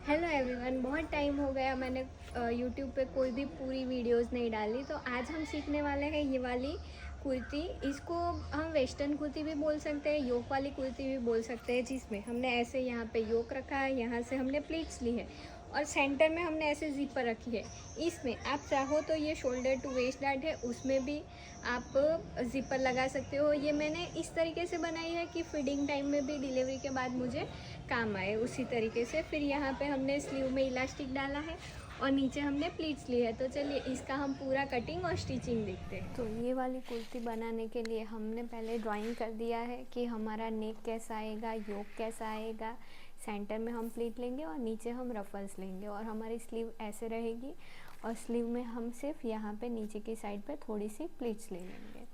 Hello everyone, बहुत time हो गया मैंने यूट्यूब पे कोई भी पूरी वीडियोस नहीं डाली। तो आज हम सीखने वाले हैं ये वाली कुर्ती। इसको हम वेस्टर्न कुर्ती भी बोल सकते हैं, योक वाली कुर्ती भी बोल सकते हैं, जिसमें हमने ऐसे यहाँ पे योक रखा है, यहाँ से हमने प्लीट्स ली है और सेंटर में हमने ऐसे जिपर रखी है। इसमें आप चाहो तो ये शोल्डर टू वेस्ट डार्ट है, उसमें भी आप ज़िपर लगा सकते हो। ये मैंने इस तरीके से बनाई है कि फीडिंग टाइम में भी डिलीवरी के बाद मुझे काम आए उसी तरीके से। फिर यहाँ पे हमने स्लीव में इलास्टिक डाला है और नीचे हमने प्लीट्स ली है। तो चलिए इसका हम पूरा कटिंग और स्टिचिंग देखते हैं। तो ये वाली कुर्ती बनाने के लिए हमने पहले ड्राइंग कर दिया है कि हमारा नेक कैसा आएगा, योक कैसा आएगा। सेंटर में हम प्लीट लेंगे और नीचे हम रफल्स लेंगे और हमारी स्लीव ऐसे रहेगी। और स्लीव में हम सिर्फ यहाँ पे नीचे की साइड पे थोड़ी सी प्लीट्स ले लेंगे।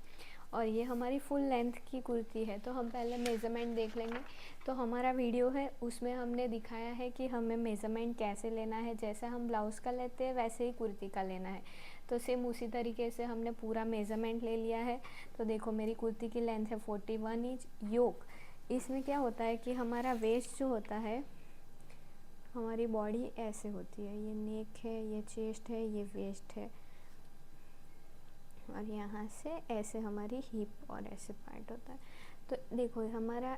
और ये हमारी फुल लेंथ की कुर्ती है। तो हम पहले मेज़रमेंट देख लेंगे। तो हमारा वीडियो है उसमें हमने दिखाया है कि हमें मेज़रमेंट कैसे लेना है। जैसा हम ब्लाउज़ का लेते हैं वैसे ही कुर्ती का लेना है। तो सेम उसी तरीके से हमने पूरा मेज़रमेंट ले लिया है। तो देखो मेरी कुर्ती की लेंथ है 41 इंच। योक, इसमें क्या होता है कि हमारा वेस्ट जो होता है, हमारी बॉडी ऐसे होती है। ये नेक है, ये चेस्ट है, ये वेस्ट है और यहाँ से ऐसे हमारी हिप और ऐसे पार्ट होता है। तो देखो हमारा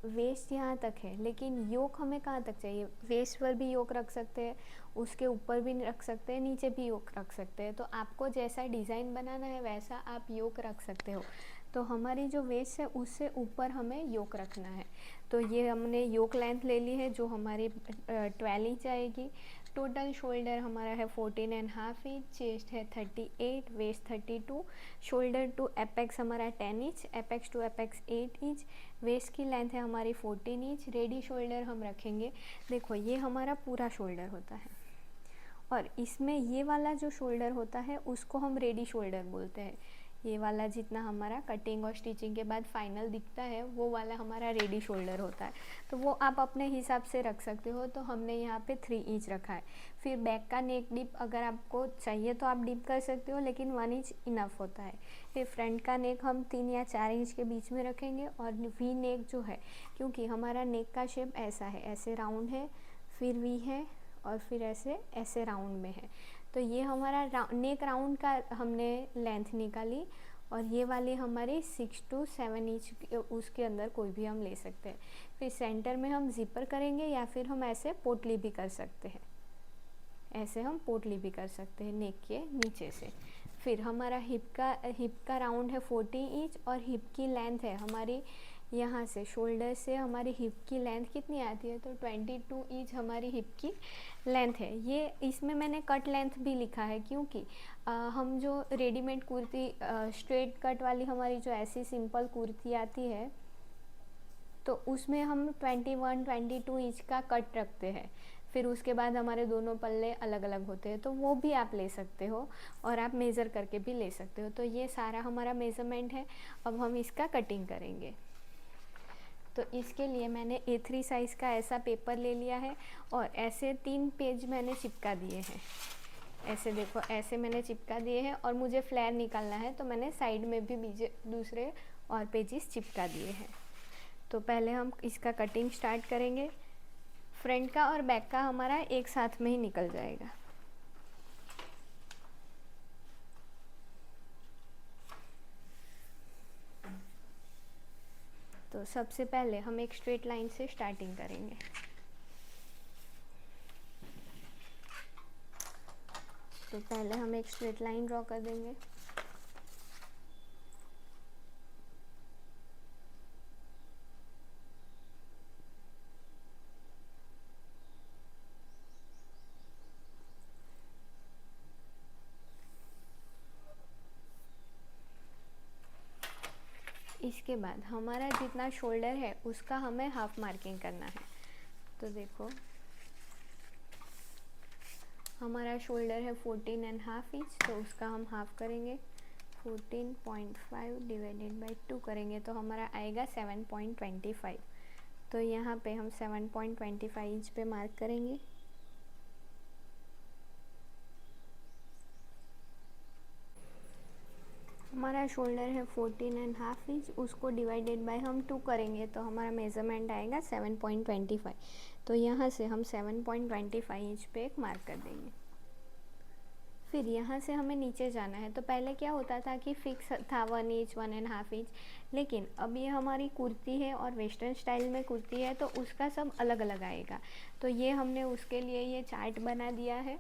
वेस्ट यहाँ तक है, लेकिन योक हमें कहाँ तक चाहिए। वेस्ट पर भी योक रख सकते हैं, उसके ऊपर भी रख सकते हैं, नीचे भी योक रख सकते हैं। तो आपको जैसा डिज़ाइन बनाना है वैसा आप योक रख सकते हो। तो हमारी जो वेस्ट है उससे ऊपर हमें योक रखना है। तो ये हमने योक लेंथ ले ली है जो हमारी 12 इंच आएगी। टोटल शोल्डर हमारा है 14.5 इंच, चेस्ट है 38, वेस्ट 32, शोल्डर टू एपेक्स हमारा 10 inch, apex to apex 8 inch, waist की लेंथ है हमारी 14 इंच। रेडी शोल्डर हम रखेंगे। देखो ये हमारा पूरा शोल्डर होता है और इसमें ये वाला जो शोल्डर होता है उसको हम रेडी शोल्डर बोलते हैं। ये वाला जितना हमारा कटिंग और स्टिचिंग के बाद फाइनल दिखता है वो वाला हमारा रेडी शोल्डर होता है। तो वो आप अपने हिसाब से रख सकते हो। तो हमने यहाँ पे 3 इंच रखा है। फिर बैक का नेक डिप अगर आपको चाहिए तो आप डिप कर सकते हो, लेकिन 1 इंच इनफ होता है। फिर फ्रंट का नेक हम 3 या 4 इंच के बीच में रखेंगे। और वी नेक जो है, क्योंकि हमारा नेक का शेप ऐसा है, ऐसे राउंड है, फिर वी है और फिर ऐसे ऐसे राउंड में है। तो ये हमारा नेक राउंड का हमने लेंथ निकाली। और ये वाली हमारी 6 to 7 इंच, उसके अंदर कोई भी हम ले सकते हैं। फिर सेंटर में हम जिपर करेंगे या फिर हम ऐसे पोटली भी कर सकते हैं। ऐसे हम पोटली भी कर सकते हैं नेक के नीचे से। फिर हमारा हिप का राउंड है 40 इंच और हिप की लेंथ है हमारी यहाँ से शोल्डर से हमारी हिप की लेंथ कितनी आती है, तो 22 इंच हमारी हिप की लेंथ है। ये इसमें मैंने कट लेंथ भी लिखा है क्योंकि हम जो रेडीमेड कुर्ती स्ट्रेट कट वाली हमारी जो ऐसी सिंपल कुर्ती आती है तो उसमें हम 21-22 इंच का कट रखते हैं। फिर उसके बाद हमारे दोनों पल्ले अलग अलग होते हैं, तो वो भी आप ले सकते हो और आप मेज़र करके भी ले सकते हो। तो ये सारा हमारा मेज़रमेंट है। अब हम इसका कटिंग करेंगे। तो इसके लिए मैंने A3 साइज़ का ऐसा पेपर ले लिया है और ऐसे 3 पेज मैंने चिपका दिए हैं। ऐसे देखो, ऐसे मैंने चिपका दिए हैं और मुझे फ्लेयर निकालना है तो मैंने साइड में भी दूसरे और पेजेस चिपका दिए हैं। तो पहले हम इसका कटिंग स्टार्ट करेंगे। फ्रंट का और बैक का हमारा एक साथ में ही निकल जाएगा। तो सबसे पहले हम एक स्ट्रेट लाइन से स्टार्टिंग करेंगे। तो पहले हम एक स्ट्रेट लाइन ड्रॉ कर देंगे। इसके बाद हमारा जितना शोल्डर है उसका हमें हाफ मार्किंग करना है। तो देखो हमारा शोल्डर है 14.5 इंच, तो उसका हम हाफ करेंगे। 14.5 डिवाइडेड बाई 2 करेंगे तो हमारा आएगा 7.25। तो यहाँ पे हम 7.25 इंच पे मार्क करेंगे। हमारा शोल्डर है 14.5 इंच, उसको डिवाइडेड बाय हम 2 करेंगे तो हमारा मेज़रमेंट आएगा 7.25। तो यहाँ से हम 7.25 इंच पे एक मार्क कर देंगे। फिर यहाँ से हमें नीचे जाना है। तो पहले क्या होता था कि फिक्स था 1 इंच 1.5 इंच, लेकिन अब ये हमारी कुर्ती है और वेस्टर्न स्टाइल में कुर्ती है तो उसका सब अलग अलग आएगा। तो ये हमने उसके लिए ये चार्ट बना दिया है,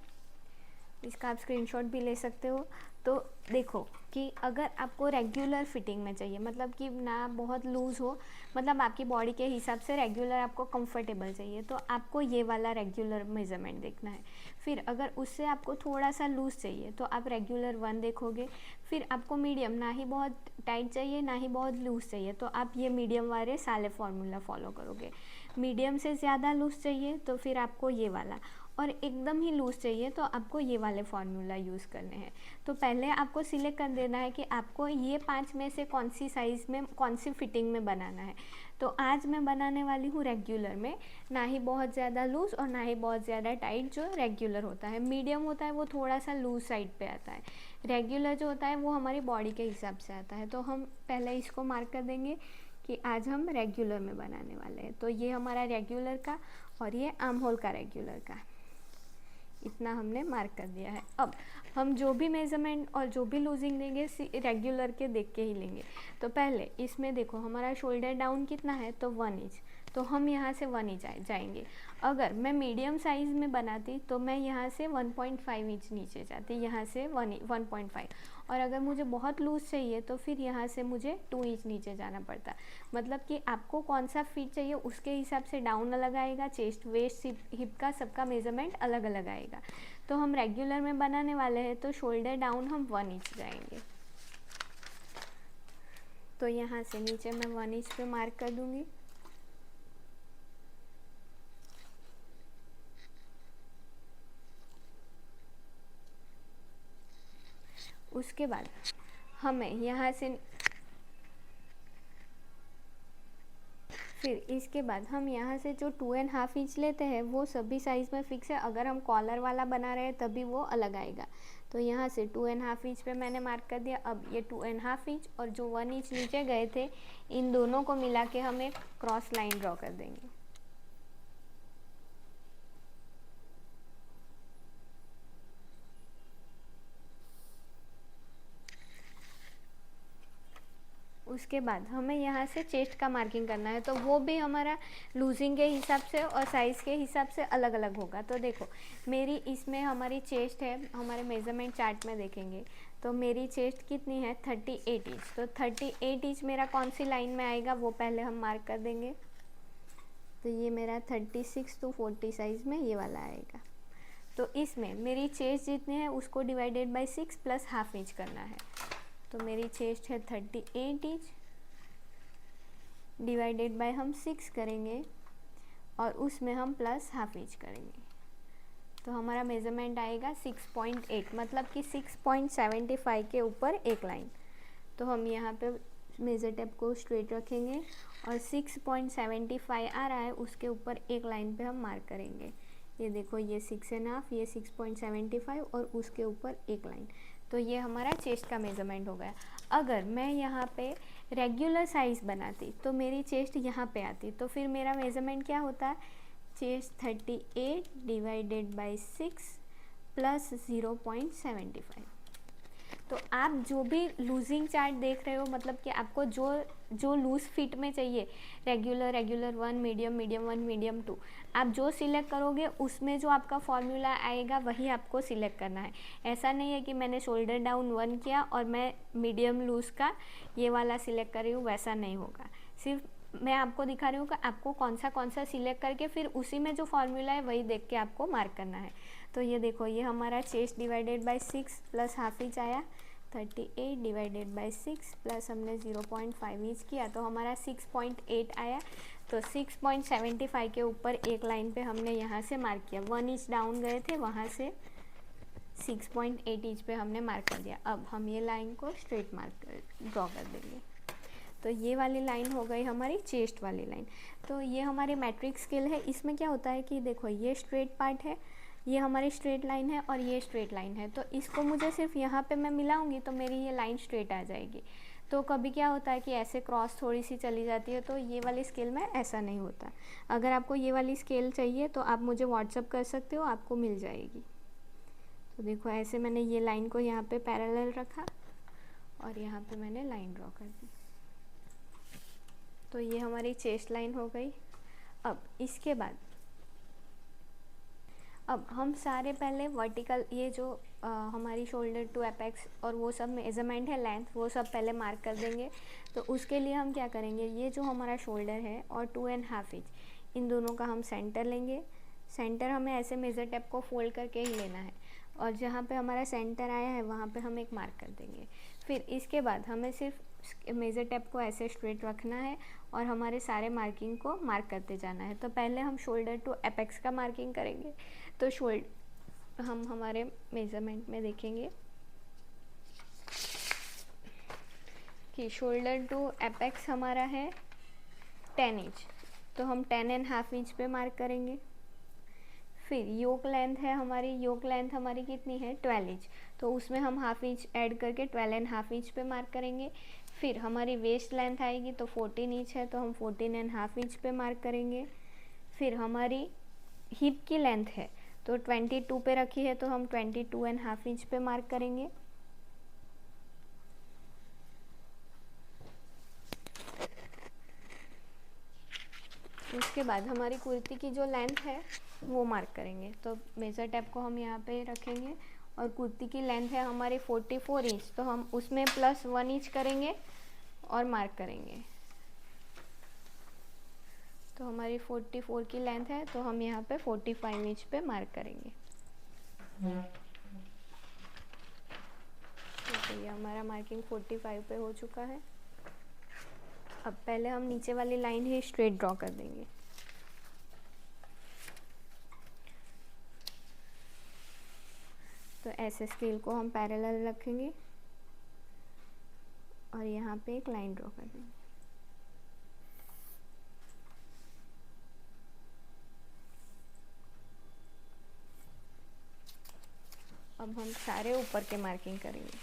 इसका आप स्क्रीनशॉट भी ले सकते हो। तो देखो कि अगर आपको रेगुलर फिटिंग में चाहिए, मतलब कि ना बहुत लूज़ हो, मतलब आपकी बॉडी के हिसाब से रेगुलर आपको कंफर्टेबल चाहिए, तो आपको ये वाला रेगुलर मेज़रमेंट देखना है। फिर अगर उससे आपको थोड़ा सा लूज़ चाहिए तो आप रेगुलर 1 देखोगे। फिर आपको मीडियम, ना ही बहुत टाइट चाहिए ना ही बहुत लूज़ चाहिए, तो आप ये मीडियम वाले साले फार्मूला फॉलो करोगे। मीडियम से ज़्यादा लूज़ चाहिए तो फिर आपको ये वाला, और एकदम ही लूज़ चाहिए तो आपको ये वाले फार्मूला यूज़ करने हैं। तो पहले आपको सिलेक्ट कर देना है कि आपको ये 5 में से कौन सी साइज़ में, कौन सी फिटिंग में बनाना है। तो आज मैं बनाने वाली हूँ रेगुलर में, ना ही बहुत ज़्यादा लूज़ और ना ही बहुत ज़्यादा टाइट। जो रेगुलर होता है, मीडियम होता है वो थोड़ा सा लूज़ साइड पे आता है, रेगुलर जो होता है वो हमारी बॉडी के हिसाब से आता है। तो हम पहले इसको मार्क कर देंगे कि आज हम रेगुलर में बनाने वाले हैं। तो ये हमारा रेगुलर का और ये आर्म होल का रेगुलर का, इतना हमने मार्क कर दिया है। अब हम जो भी मेज़रमेंट और जो भी लूजिंग देंगे रेगुलर के देख के ही लेंगे। तो पहले इसमें देखो हमारा शोल्डर डाउन कितना है, तो 1 इंच, तो हम यहाँ से 1 इंच जाएंगे। अगर मैं मीडियम साइज़ में बनाती तो मैं यहाँ से 1.5 इंच नीचे जाती, यहाँ से 1.5। और अगर मुझे बहुत लूज़ चाहिए तो फिर यहाँ से मुझे 2 इंच नीचे जाना पड़ता। मतलब कि आपको कौन सा फिट चाहिए उसके हिसाब से डाउन अलग आएगा, चेस्ट वेस्ट हिप का सबका मेज़रमेंट अलग अलग आएगा। तो हम रेगुलर में बनाने वाले हैं तो शोल्डर डाउन हम 1 इंच जाएंगे। तो यहाँ से नीचे मैं 1 इंच पे मार्क कर दूँगी। उसके बाद हमें यहाँ से फिर इसके बाद हम यहाँ से जो 2.5 इंच लेते हैं वो सभी साइज़ में फिक्स है। अगर हम कॉलर वाला बना रहे हैं तभी वो अलग आएगा। तो यहाँ से 2.5 इंच पे मैंने मार्क कर दिया। अब ये 2.5 इंच और जो 1 इंच नीचे गए थे, इन दोनों को मिला के हम एक क्रॉस लाइन ड्रॉ कर देंगे। उसके बाद हमें यहाँ से चेस्ट का मार्किंग करना है, तो वो भी हमारा लूजिंग के हिसाब से और साइज़ के हिसाब से अलग अलग होगा। तो देखो मेरी इसमें हमारी चेस्ट है, हमारे मेज़रमेंट चार्ट में देखेंगे तो मेरी चेस्ट कितनी है 38 इंच। तो 38 इंच मेरा कौन सी लाइन में आएगा वो पहले हम मार्क कर देंगे। तो ये मेरा 36 to 40 साइज़ में ये वाला आएगा। तो इसमें मेरी चेस्ट जितनी है उसको divided by 6 plus half inch करना है। तो मेरी चेस्ट है 38 इंच, डिवाइडेड बाय हम 6 करेंगे और उसमें हम प्लस हाफ इंच करेंगे। तो हमारा मेज़रमेंट आएगा 6.8, मतलब कि 6.75 के ऊपर एक लाइन। तो हम यहाँ पे मेज़र टेप को स्ट्रेट रखेंगे और 6.75 आ रहा है उसके ऊपर एक लाइन पे हम मार्क करेंगे। ये देखो ये 6.5, ये 6.75 और उसके ऊपर एक लाइन। तो ये हमारा चेस्ट का मेज़रमेंट हो गया। अगर मैं यहाँ पे रेगुलर साइज़ बनाती तो मेरी चेस्ट यहाँ पे आती, तो फिर मेरा मेज़रमेंट क्या होता है, चेस्ट 38 डिवाइडेड बाय 6 प्लस 0.75। तो आप जो भी लूजिंग चार्ट देख रहे हो, मतलब कि आपको जो लूज़ फिट में चाहिए, रेगुलर 1, मीडियम 1, मीडियम 2, आप जो सिलेक्ट करोगे उसमें जो आपका फॉर्मूला आएगा वही आपको सिलेक्ट करना है। ऐसा नहीं है कि मैंने शोल्डर डाउन 1 किया और मैं मीडियम लूज़ का ये वाला सिलेक्ट कर रही हूँ, वैसा नहीं होगा। सिर्फ मैं आपको दिखा रही हूँ कि आपको कौन सा सिलेक्ट करके फिर उसी में जो फॉर्मूला है वही देख के आपको मार्क करना है। तो ये देखो ये हमारा chest divided by 6 plus half inch आया, 38 डिवाइडेड बाय 6 प्लस हमने 0.5 इंच किया तो हमारा 6.8 आया। तो 6.75 के ऊपर एक लाइन पे हमने यहाँ से मार्क किया, 1 इंच डाउन गए थे वहाँ से 6.8 इंच पे हमने मार्क कर दिया। अब हम ये लाइन को स्ट्रेट मार्क ड्रॉ कर देंगे। तो ये वाली लाइन हो गई हमारी चेस्ट वाली लाइन। तो ये हमारी मैट्रिक स्केल है। इसमें क्या होता है कि देखो ये स्ट्रेट पार्ट है, ये हमारी स्ट्रेट लाइन है और ये स्ट्रेट लाइन है, तो इसको मुझे सिर्फ यहाँ पे मैं मिलाऊंगी तो मेरी ये लाइन स्ट्रेट आ जाएगी। तो कभी क्या होता है कि ऐसे क्रॉस थोड़ी सी चली जाती है, तो ये वाली स्केल में ऐसा नहीं होता। अगर आपको ये वाली स्केल चाहिए तो आप मुझे व्हाट्सअप कर सकते हो, आपको मिल जाएगी। तो देखो ऐसे मैंने ये लाइन को यहाँ पे पैरेलल रखा और यहाँ पे मैंने लाइन ड्रॉ कर दी। तो ये हमारी चेस्ट लाइन हो गई। अब इसके बाद अब हम सारे पहले वर्टिकल ये जो हमारी शोल्डर टू एपेक्स और वो सब मेजरमेंट है, लेंथ, वो सब पहले मार्क कर देंगे। तो उसके लिए हम क्या करेंगे, ये जो हमारा शोल्डर है और 2.5 इंच, इन दोनों का हम सेंटर लेंगे। सेंटर हमें ऐसे मेज़र टेप को फोल्ड करके ही लेना है और जहाँ पे हमारा सेंटर आया है वहाँ पे हम एक मार्क कर देंगे। फिर इसके बाद हमें सिर्फ मेज़र टेप को ऐसे स्ट्रेट रखना है और हमारे सारे मार्किंग को मार्क करते जाना है। तो पहले हम शोल्डर टू एपेक्स का मार्किंग करेंगे। तो हम हमारे मेज़रमेंट में देखेंगे कि शोल्डर टू एपेक्स हमारा है 10 इंच, तो हम 10.5 इंच पे मार्क करेंगे। फिर योक लेंथ है हमारी, योक लेंथ हमारी कितनी है 12 इंच, तो उसमें हम हाफ इंच ऐड करके 12.5 इंच पे मार्क करेंगे। फिर हमारी वेस्ट लेंथ आएगी तो 14 इंच है, तो हम 14.5 इंच पे मार्क करेंगे। फिर हमारी हिप की लेंथ है तो 22 पे रखी है, तो हम 22.5 इंच पे मार्क करेंगे। उसके बाद हमारी कुर्ती की जो लेंथ है वो मार्क करेंगे। तो मेज़र टेप को हम यहाँ पे रखेंगे और कुर्ती की लेंथ है हमारी 44 इंच, तो हम उसमें +1 इंच करेंगे और मार्क करेंगे। तो हमारी 44 की लेंथ है, तो हम यहाँ पे 45 इंच पे मार्क करेंगे। तो ये हमारा मार्किंग 45 पे हो चुका है। अब पहले हम नीचे वाली लाइन ही स्ट्रेट ड्रॉ कर देंगे। तो ऐसे स्केल को हम पैरेलल रखेंगे और यहाँ पे एक लाइन ड्रॉ कर देंगे। अब हम सारे ऊपर के मार्किंग करेंगे।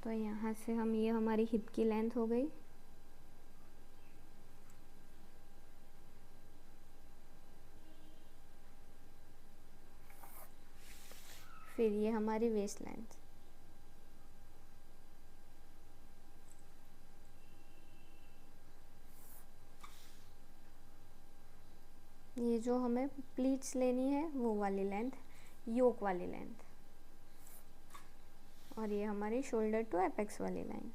तो यहाँ से हम ये हमारी हिप की लेंथ हो गई। फिर ये हमारी वेस्ट लेंथ। ये जो हमें प्लीट्स लेनी है वो वाली लेंथ, योक वाली लेंथ, और ये हमारी शोल्डर टू एपेक्स वाली लाइन।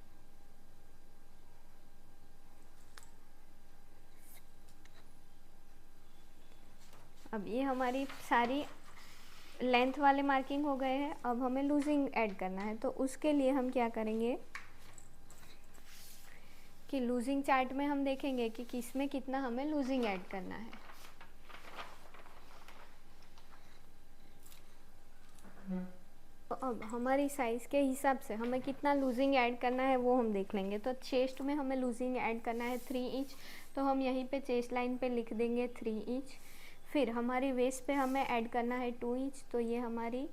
अब ये हमारी सारी लेंथ वाले मार्किंग हो गए हैं। अब हमें लूजिंग ऐड करना है, तो उसके लिए हम क्या करेंगे कि लूजिंग चार्ट में हम देखेंगे कि किस में कितना हमें लूजिंग ऐड करना है। तो अब हमारी साइज़ के हिसाब से हमें कितना लूजिंग ऐड करना है वो हम देख लेंगे। तो चेस्ट में हमें लूजिंग ऐड करना है 3 इंच, तो हम यहीं पे चेस्ट लाइन पे लिख देंगे 3 इंच। फिर हमारी वेस्ट पे हमें ऐड करना है 2 इंच, तो ये हमारी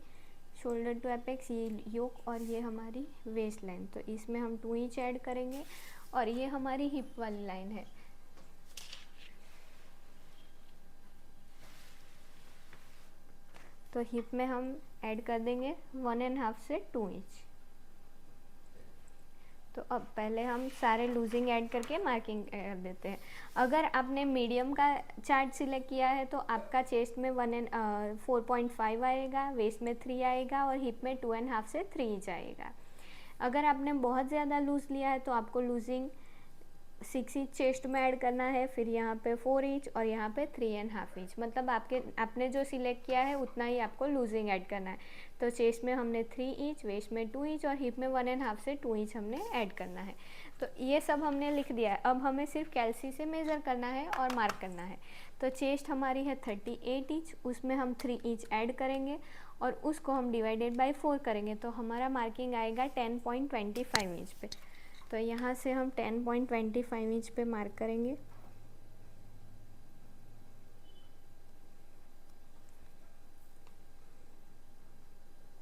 शोल्डर टू एपेक्स, ये योक और ये हमारी वेस्ट लाइन, तो इसमें हम 2 इंच ऐड करेंगे। और ये हमारी हिप वाली लाइन है, तो हिप में हम ऐड कर देंगे 1.5 से 2 इंच। तो अब पहले हम सारे लूजिंग ऐड करके मार्किंग कर देते हैं। अगर आपने मीडियम का चार्ट सिलेक्ट किया है तो आपका चेस्ट में 4.5 आएगा, वेस्ट में 3 आएगा और हिप में 2.5 से 3 इंच आएगा। अगर आपने बहुत ज़्यादा लूज़ लिया है तो आपको लूजिंग 6 इंच चेस्ट में ऐड करना है, फिर यहाँ पे 4 इंच और यहाँ पे 3.5 इंच, मतलब आपने जो सिलेक्ट किया है उतना ही आपको लूजिंग ऐड करना है। तो चेस्ट में हमने 3 इंच, वेस्ट में 2 इंच और हिप में 1.5 से 2 इंच हमने ऐड करना है। तो ये सब हमने लिख दिया है। अब हमें सिर्फ कैल्सी से मेज़र करना है और मार्क करना है। तो चेस्ट हमारी है 38 इंच, उसमें हम 3 इंच ऐड करेंगे और उसको हम डिवाइडेड बाय 4 करेंगे तो हमारा मार्किंग आएगा 10.25 इंच पे। तो यहाँ से हम 10.25 इंच पे मार्क करेंगे।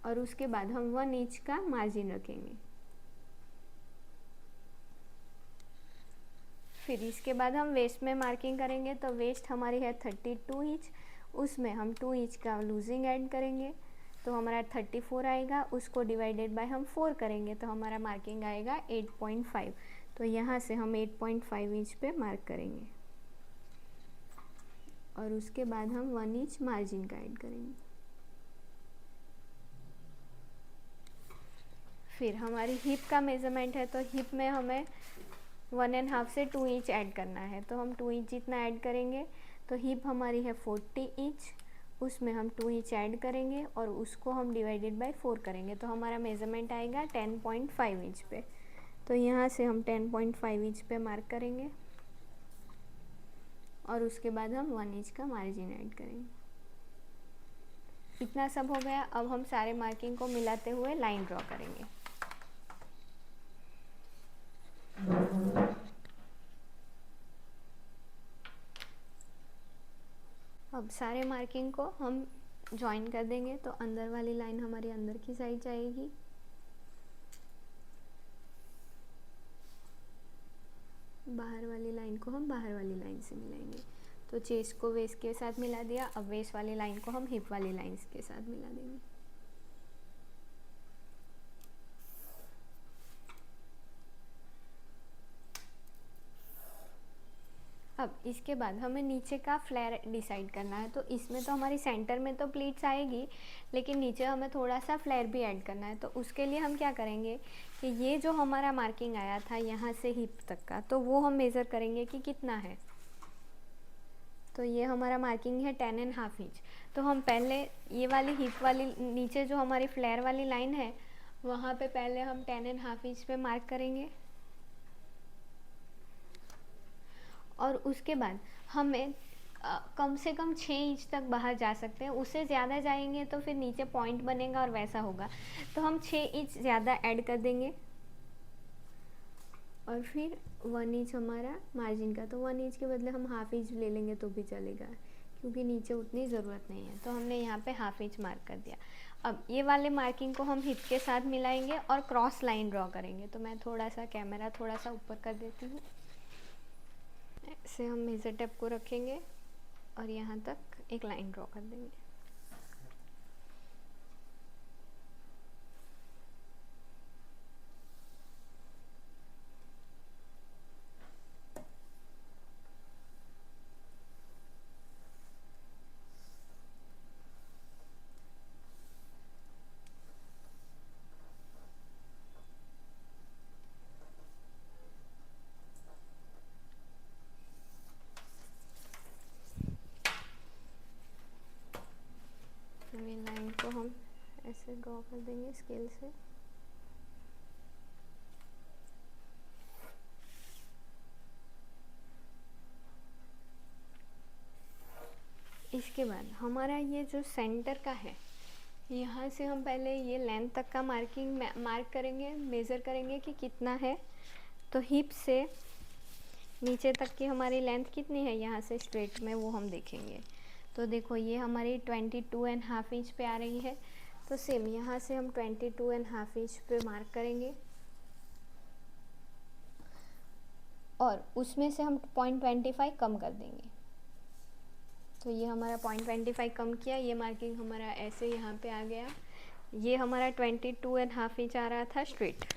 और उसके बाद हम 1 इंच का मार्जिन रखेंगे। फिर इसके बाद हम वेस्ट में मार्किंग करेंगे। तो वेस्ट हमारी है 32 इंच, उसमें हम 2 इंच का लूजिंग ऐड करेंगे तो हमारा 34 आएगा। उसको डिवाइडेड बाय हम 4 करेंगे तो हमारा मार्किंग आएगा 8.5। तो यहाँ से हम 8.5 इंच पे मार्क करेंगे और उसके बाद हम 1 इंच मार्जिन का ऐड करेंगे। फिर हमारी हिप का मेज़रमेंट है तो हिप में हमें 1.5 से 2 इंच ऐड करना है। तो हम 2 इंच जितना ऐड करेंगे। तो हिप हमारी है 40 इंच, उसमें हम 2 इंच ऐड करेंगे और उसको हम डिवाइडेड बाय 4 करेंगे तो हमारा मेज़रमेंट आएगा 10.5 इंच पे। तो यहाँ से हम 10.5 इंच पे मार्क करेंगे और उसके बाद हम 1 इंच का मार्जिन ऐड करेंगे। इतना सब हो गया। अब हम सारे मार्किंग को मिलाते हुए लाइन ड्रॉ करेंगे। अब सारे मार्किंग को हम ज्वाइन कर देंगे तो अंदर वाली लाइन हमारी अंदर की साइड जाएगी, बाहर वाली लाइन को हम बाहर वाली लाइन से मिलाएंगे। तो चेस्ट को वेस्ट के साथ मिला दिया। अब वेस्ट वाली लाइन को हम हिप वाली लाइंस के साथ मिला देंगे। अब इसके बाद हमें नीचे का फ्लेयर डिसाइड करना है। तो इसमें तो हमारी सेंटर में तो प्लीट्स आएगी, लेकिन नीचे हमें थोड़ा सा फ्लेयर भी ऐड करना है। तो उसके लिए हम क्या करेंगे कि ये जो हमारा मार्किंग आया था यहाँ से हिप तक का, तो वो हम मेज़र करेंगे कि कितना है। तो ये हमारा मार्किंग है 10.5 इंच। तो हम पहले ये वाली हिप वाली नीचे जो हमारी फ्लेयर वाली लाइन है वहाँ पे पहले हम 10.5 इंच पे मार्क करेंगे और उसके बाद हमें कम से कम 6 इंच तक बाहर जा सकते हैं। उससे ज़्यादा जाएंगे तो फिर नीचे पॉइंट बनेगा और वैसा होगा। तो हम 6 इंच ज़्यादा ऐड कर देंगे और फिर 1 इंच हमारा मार्जिन का। तो 1 इंच के बदले हम हाफ इंच ले लेंगे तो भी चलेगा, क्योंकि नीचे उतनी ज़रूरत नहीं है। तो हमने यहाँ पे हाफ इंच मार्क कर दिया। अब ये वाले मार्किंग को हम हिप के साथ मिलाएंगे और क्रॉस लाइन ड्रॉ करेंगे। तो मैं थोड़ा सा कैमरा थोड़ा सा ऊपर कर देती हूँ। ऐसे हम मेज़र टेप को रखेंगे और यहाँ तक एक लाइन ड्रॉ कर देंगे। ये लाइन को हम ऐसे ड्रॉ कर देंगे स्केल से। इसके बाद हमारा ये जो सेंटर का है, यहाँ से हम पहले ये लेंथ तक का मार्क करेंगे, मेज़र करेंगे कि कितना है। तो हिप से नीचे तक की हमारी लेंथ कितनी है यहाँ से स्ट्रेट में, वो हम देखेंगे। तो देखो ये हमारी 22.5 इंच पे आ रही है। तो सेम यहाँ से हम 22.5 इंच पे मार्क करेंगे और उसमें से हम 0.25 कम कर देंगे। तो ये हमारा 0.25 कम किया। ये मार्किंग हमारा ऐसे यहाँ पे आ गया। ये हमारा 22.5 इंच आ रहा था स्ट्रेट।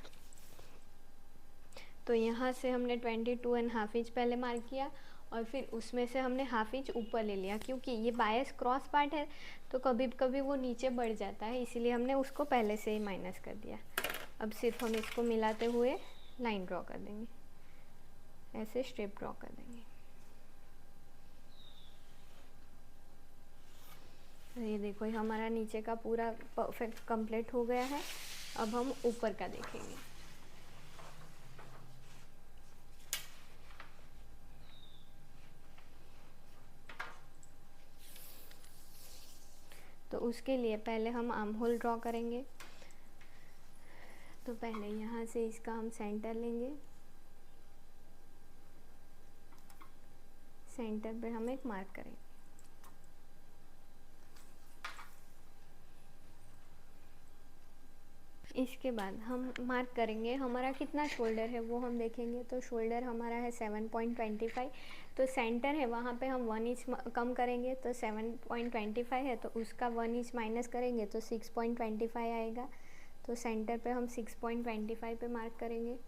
तो यहाँ से हमने 22.5 इंच पहले मार्क किया और फिर उसमें से हमने हाफ इंच ऊपर ले लिया, क्योंकि ये बायस क्रॉस पार्ट है तो कभी कभी वो नीचे बढ़ जाता है, इसीलिए हमने उसको पहले से ही माइनस कर दिया। अब सिर्फ हम इसको मिलाते हुए लाइन ड्रॉ कर देंगे, ऐसे स्ट्रिप ड्रॉ कर देंगे। ये देखो ये हमारा नीचे का पूरा परफेक्ट कंप्लीट हो गया है। अब हम ऊपर का देखेंगे। तो उसके लिए पहले हम आर्म होल ड्रॉ करेंगे। तो पहले यहाँ से इसका हम सेंटर लेंगे, सेंटर पे हम एक मार्क करेंगे। इसके बाद हम मार्क करेंगे हमारा कितना शोल्डर है वो हम देखेंगे। तो शोल्डर हमारा है 7.25, तो सेंटर है वहाँ पे हम 1 इंच कम करेंगे। तो 7.25 है तो उसका 1 इंच माइनस करेंगे तो 6.25 आएगा। तो सेंटर पे हम 6.25 पे मार्क करेंगे।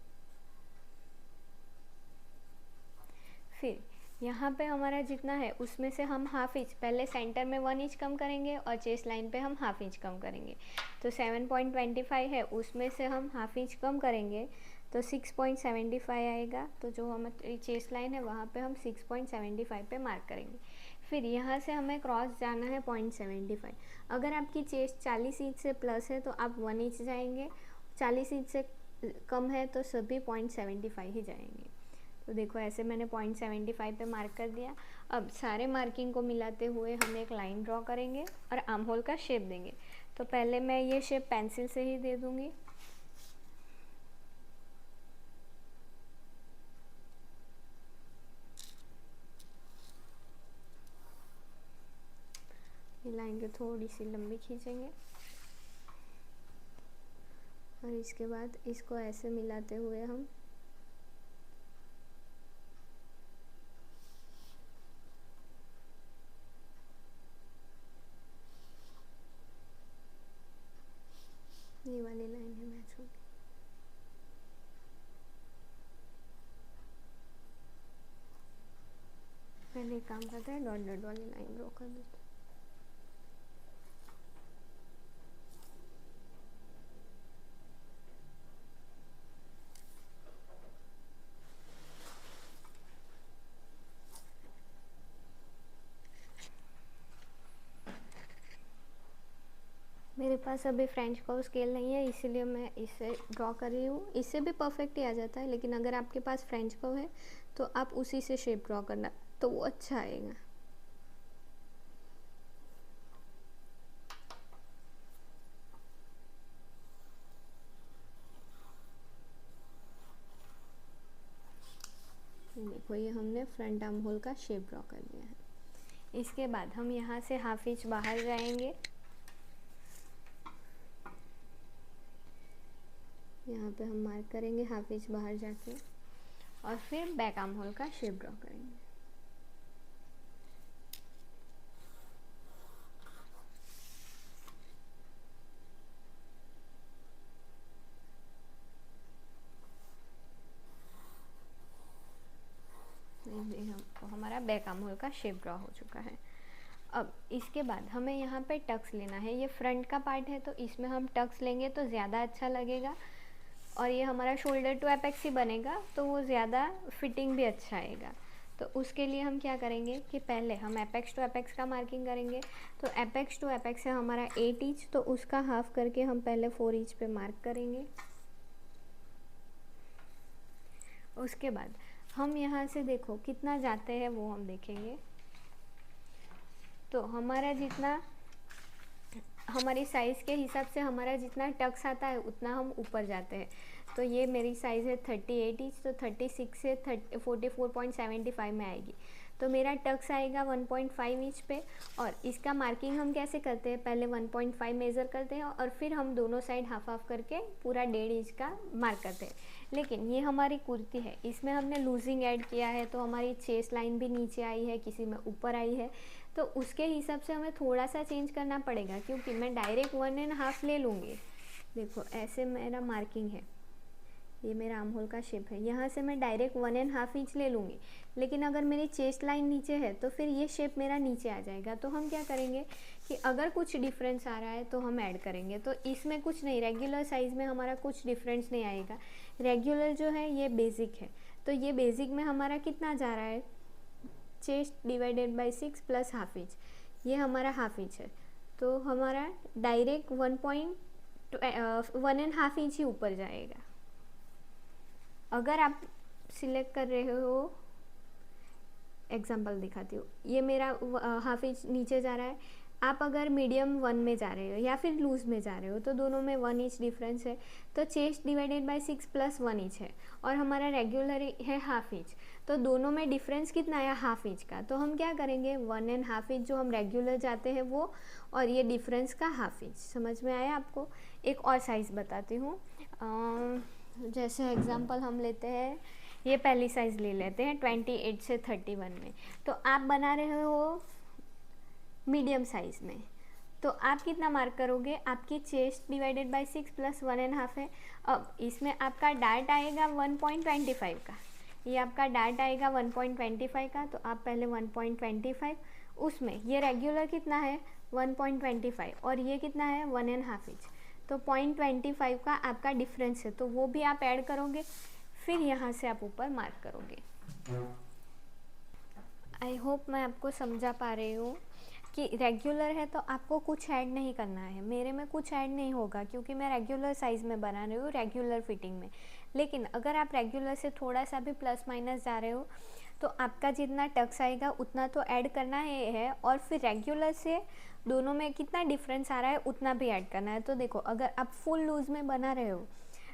फिर यहाँ पे हमारा जितना है उसमें से हम हाफ इंच, पहले सेंटर में 1 इंच कम करेंगे और चेस्ट लाइन पे हम हाफ इंच कम करेंगे। तो 7.25 है उसमें से हम हाफ इंच कम करेंगे तो 6.75 आएगा। तो जो हमारी चेस्ट लाइन है वहाँ पे हम 6.75 पे मार्क करेंगे। फिर यहाँ से हमें क्रॉस जाना है 0.75। अगर आपकी चेस्ट 40 इंच से प्लस है तो आप 1 इंच जाएंगे, 40 इंच से कम है तो सभी 0.75 ही जाएंगे। तो देखो ऐसे मैंने 0.75 पे मार्क कर दिया। अब सारे मार्किंग को मिलाते हुए हम एक लाइन ड्रॉ करेंगे और आर्म होल का शेप देंगे। तो पहले मैं ये शेप पेंसिल से ही दे दूँगी। ये लाइन को थोड़ी सी लंबी खींचेंगे और इसके बाद इसको ऐसे मिलाते हुए हम ये वाली लाइन है मैच होगी। पहले एक काम करते हैं, डॉट डॉट वाली लाइन ड्रॉ कर देते हैं। मेरे पास अभी फ्रेंच कर्व स्केल नहीं है इसीलिए मैं इसे ड्रॉ कर रही हूँ। इससे भी परफेक्ट ही आ जाता है, लेकिन अगर आपके पास फ्रेंच कर्व है तो आप उसी से शेप ड्रॉ करना तो वो अच्छा आएगा। देखो ये हमने फ्रंट आर्म होल का शेप ड्रॉ कर दिया है। इसके बाद हम यहाँ से हाफ इंच बाहर जाएंगे, यहाँ पे हम मार्क करेंगे हाफ इंच बाहर जाके और फिर बैक आर्म होल का शेप ड्रॉ करेंगे। हमारा बैक आर्म होल का शेप ड्रॉ हो चुका है। अब इसके बाद हमें यहाँ पे टक्स लेना है। ये फ्रंट का पार्ट है तो इसमें हम टक्स लेंगे तो ज़्यादा अच्छा लगेगा और ये हमारा शोल्डर टू एपेक्स ही बनेगा तो वो ज़्यादा फिटिंग भी अच्छा आएगा। तो उसके लिए हम क्या करेंगे कि पहले हम एपेक्स टू एपेक्स का मार्किंग करेंगे। तो एपेक्स टू एपेक्स है हमारा 8 इंच, तो उसका हाफ करके हम पहले 4 इंच पे मार्क करेंगे। उसके बाद हम यहाँ से देखो कितना जाते हैं वो हम देखेंगे। तो हमारा जितना हमारी साइज़ के हिसाब से हमारा जितना टक्स आता है उतना हम ऊपर जाते हैं। तो ये मेरी साइज़ है 38 इंच, तो 36 से 44.75 में आएगी। तो मेरा टक्स आएगा 1.5 इंच पे। और इसका मार्किंग हम कैसे करते हैं, पहले 1.5 मेज़र करते हैं और फिर हम दोनों साइड हाफ हाफ करके पूरा 1.5 इंच का मार्क करते हैं। लेकिन ये हमारी कुर्ती है, इसमें हमने लूजिंग ऐड किया है तो हमारी चेस्ट लाइन भी नीचे आई है, किसी में ऊपर आई है, तो उसके हिसाब से हमें थोड़ा सा चेंज करना पड़ेगा क्योंकि मैं डायरेक्ट 1.5 ले लूँगी। देखो ऐसे मेरा मार्किंग है, ये मेरा आर्म होल का शेप है, यहाँ से मैं डायरेक्ट 1.5 इंच ले लूँगी। लेकिन अगर मेरी चेस्ट लाइन नीचे है तो फिर ये शेप मेरा नीचे आ जाएगा। तो हम क्या करेंगे कि अगर कुछ डिफरेंस आ रहा है तो हम ऐड करेंगे। तो इसमें कुछ नहीं, रेगुलर साइज़ में हमारा कुछ डिफरेंस नहीं आएगा। रेगुलर जो है ये बेसिक है, तो ये बेसिक में हमारा कितना जा रहा है, chest divided by 6 plus half inch, ये हमारा हाफ इंच है। तो हमारा डायरेक्ट 1.5 इंच ही ऊपर जाएगा। अगर आप सिलेक्ट कर रहे हो, एग्जांपल दिखाती हूँ, ये मेरा हाफ इंच नीचे जा रहा है, आप अगर मीडियम 1 में जा रहे हो या फिर लूज़ में जा रहे हो तो दोनों में 1 इंच डिफरेंस है, तो chest divided by 6 plus 1 inch है और हमारा रेगुलर है हाफ इंच, तो दोनों में डिफरेंस कितना आया हाफ इंच का। तो हम क्या करेंगे 1.5 इंच जो हम रेगुलर जाते हैं वो, और ये डिफरेंस का हाफ इंच। समझ में आया आपको? एक और साइज़ बताती हूँ, जैसे एग्जांपल हम लेते हैं, ये पहली साइज़ ले लेते हैं 28 से 31 में। तो आप बना रहे हो मीडियम साइज़ में, तो आप कितना मार्क करोगे, आपकी चेस्ट डिवाइडेड बाय 6 प्लस 1.5 है। अब इसमें आपका डार्ट आएगा 1.25 का, ये आपका डार्ट आएगा 1.25 का, तो आप पहले 1.25, उसमें ये रेगुलर कितना है 1.25 और ये कितना है 1.5 इंच, तो 0.25 का आपका डिफरेंस है, तो वो भी आप ऐड करोगे, फिर यहाँ से आप ऊपर मार्क करोगे। आई होप मैं आपको समझा पा रही हूँ कि रेगुलर है तो आपको कुछ ऐड नहीं करना है। मेरे में कुछ ऐड नहीं होगा क्योंकि मैं रेगुलर साइज़ में बना रही हूँ, रेगुलर फिटिंग में। लेकिन अगर आप रेगुलर से थोड़ा सा भी प्लस माइनस जा रहे हो तो आपका जितना टक्स आएगा उतना तो ऐड करना है, और फिर रेगुलर से दोनों में कितना डिफरेंस आ रहा है उतना भी ऐड करना है। तो देखो, अगर आप फुल लूज़ में बना रहे हो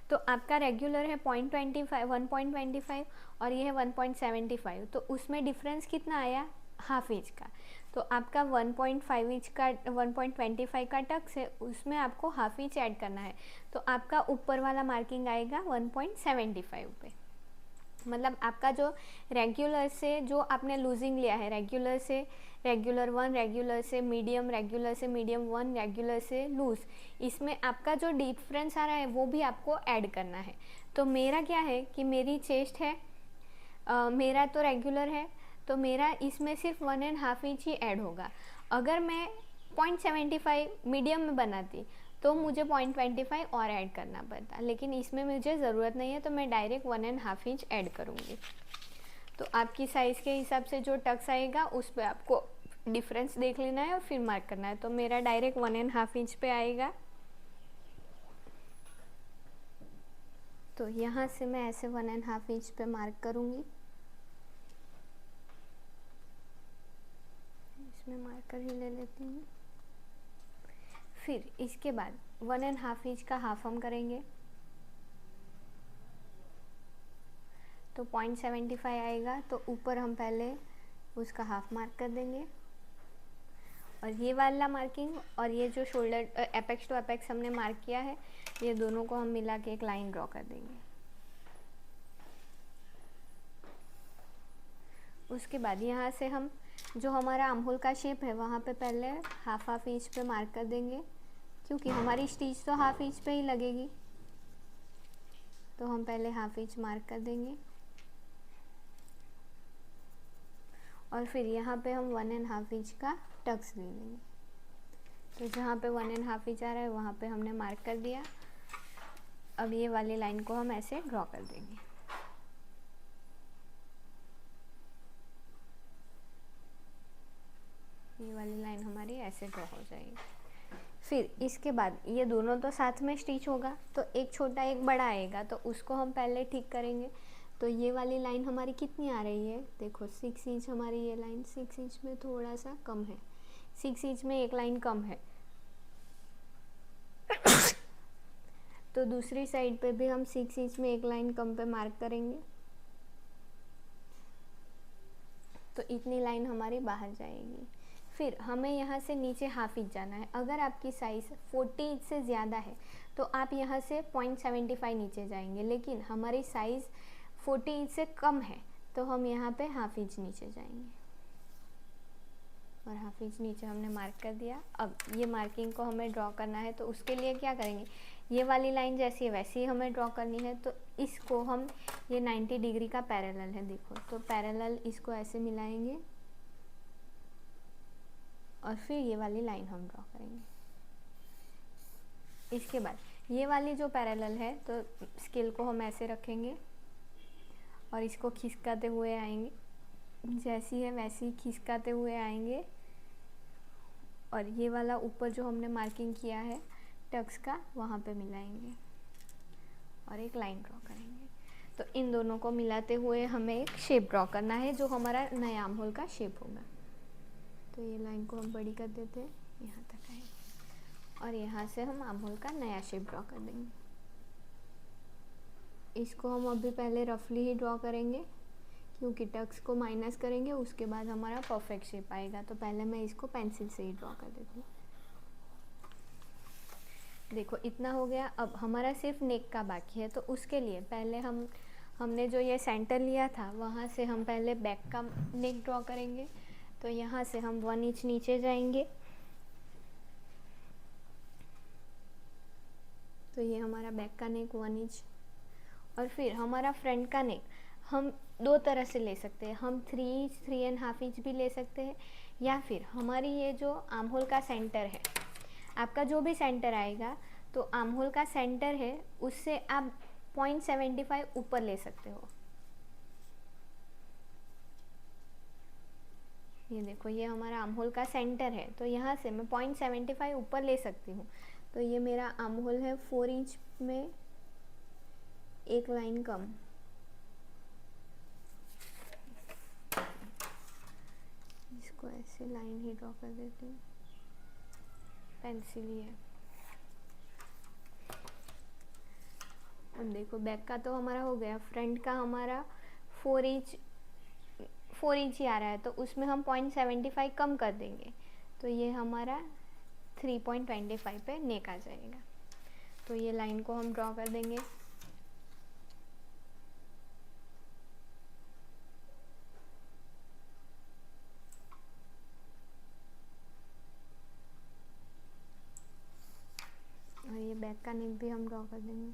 तो आपका रेगुलर है 1.25 और ये है 1.75, तो उसमें डिफरेंस कितना आया हाफ इंच का। तो आपका 1.5 इंच का 1.25 का टक्स है, उसमें आपको हाफ इंच ऐड करना है, तो आपका ऊपर वाला मार्किंग आएगा 1.75 पे। मतलब आपका जो रेगुलर से जो आपने लूजिंग लिया है, रेगुलर से रेगुलर 1, रेगुलर से मीडियम, रेगुलर से मीडियम 1, रेगुलर से लूज़, इसमें आपका जो डिफरेंस आ रहा है वो भी आपको ऐड करना है। तो मेरा क्या है कि मेरी चेस्ट है, मेरा तो रेगुलर है, तो मेरा इसमें सिर्फ 1.5 इंच ही ऐड होगा। अगर मैं 0.75 मीडियम में बनाती तो मुझे 0.25 और ऐड करना पड़ता, लेकिन इसमें मुझे ज़रूरत नहीं है, तो मैं डायरेक्ट 1.5 इंच ऐड करूँगी। तो आपकी साइज़ के हिसाब से जो टक्स आएगा उस पर आपको डिफरेंस देख लेना है और फिर मार्क करना है। तो मेरा डायरेक्ट 1.5 इंच पे आएगा, तो यहाँ से मैं ऐसे 1.5 इंच पे मार्क करूँगी। इसमें मार्कर ही ले लेती हूँ। फिर इसके बाद 1.5 इंच का हाफ हम करेंगे, तो 0.75 आएगा, तो ऊपर हम पहले उसका हाफ मार्क कर देंगे, और ये वाला मार्किंग और ये जो शोल्डर एपेक्स टू एपेक्स हमने मार्क किया है, ये दोनों को हम मिला के एक लाइन ड्रॉ कर देंगे। उसके बाद यहाँ से हम जो हमारा आर्महोल का शेप है वहाँ पे पहले हाफ इंच पे मार्क कर देंगे, क्योंकि हमारी स्टिच तो हाफ इंच पे ही लगेगी, तो हम पहले हाफ इंच मार्क कर देंगे। और फिर यहाँ पे हम 1.5 इंच का टक्स ले लेंगे, तो जहाँ पे 1.5 इंच आ रहा है वहाँ पे हमने मार्क कर दिया। अब ये वाली लाइन को हम ऐसे ड्रॉ कर देंगे। ये वाली लाइन हमारी ऐसे ड्रॉ हो जाएगी। फिर इसके बाद ये दोनों तो साथ में स्टिच होगा, तो एक छोटा एक बड़ा आएगा, तो उसको हम पहले ठीक करेंगे। तो ये वाली लाइन हमारी कितनी आ रही है, देखो 6 इंच हमारी ये लाइन 6 इंच में थोड़ा सा कम है, 6 इंच में एक लाइन कम है। तो दूसरी साइड पे भी हम 6 इंच में एक लाइन कम पे मार्क करेंगे, तो इतनी लाइन हमारी बाहर जाएगी। फिर हमें यहाँ से नीचे हाफ इंच जाना है। अगर आपकी साइज़ 40 इंच से ज़्यादा है तो आप यहाँ से 0.75 नीचे जाएंगे, लेकिन हमारी साइज़ 40 इंच से कम है तो हम यहाँ पे हाफ इंच नीचे जाएंगे, और हाफ इंच नीचे हमने मार्क कर दिया। अब ये मार्किंग को हमें ड्रॉ करना है, तो उसके लिए क्या करेंगे, ये वाली लाइन जैसी है वैसी ही हमें ड्रॉ करनी है। तो इसको हम, ये 90 डिग्री का पैरेलल है देखो, तो पैरेलल इसको ऐसे मिलाएंगे और फिर ये वाली लाइन हम ड्रॉ करेंगे। इसके बाद ये वाली जो पैरेलल है, तो स्केल को हम ऐसे रखेंगे और इसको खिसकाते हुए आएंगे, जैसी है वैसी खिसकाते हुए आएंगे, और ये वाला ऊपर जो हमने मार्किंग किया है टक्स का वहाँ पे मिलाएंगे और एक लाइन ड्रॉ करेंगे। तो इन दोनों को मिलाते हुए हमें एक शेप ड्रॉ करना है जो हमारा नया आर्महोल का शेप होगा। तो ये लाइन को हम बड़ी कर देते हैं, यहाँ तक आएगा और यहाँ से हम आर्म होल का नया शेप ड्रॉ कर देंगे। इसको हम अभी पहले रफली ही ड्रॉ करेंगे क्योंकि टक्स को माइनस करेंगे उसके बाद हमारा परफेक्ट शेप आएगा। तो पहले मैं इसको पेंसिल से ही ड्रॉ कर देती हूँ। देखो इतना हो गया। अब हमारा सिर्फ नेक का बाकी है, तो उसके लिए पहले हमने जो ये सेंटर लिया था वहाँ से हम पहले बैक का नेक ड्रॉ करेंगे। तो यहाँ से हम 1 इंच नीचे जाएंगे। तो ये हमारा बैक का नेक 1 इंच। और फिर हमारा फ्रंट का नेक हम 2 तरह से ले सकते हैं। हम 3 इंच 3.5 इंच भी ले सकते हैं, या फिर हमारी ये जो आर्म होल का सेंटर है, आपका जो भी सेंटर आएगा तो आर्म होल का सेंटर है उससे आप 0.75 ऊपर ले सकते हो। ये देखो ये हमारा आर्म होल का सेंटर है, तो यहाँ से मैं 0.75 ऊपर ले सकती हूँ। तो ये मेरा आर्म होल है 4 इंच में एक लाइन कम। इसको ऐसे लाइन ही ड्रॉ कर देती हूँ, पेंसिल ही है। अब देखो बैक का तो हमारा हो गया, फ्रंट का हमारा 4 इंच ही आ रहा है, तो उसमें हम 0.75 कम कर देंगे। तो ये हमारा 3.25 पे नेक आ जाएगा। तो ये लाइन को हम ड्रॉ कर देंगे। और ये बैक का नेक भी हम ड्रॉ कर देंगे।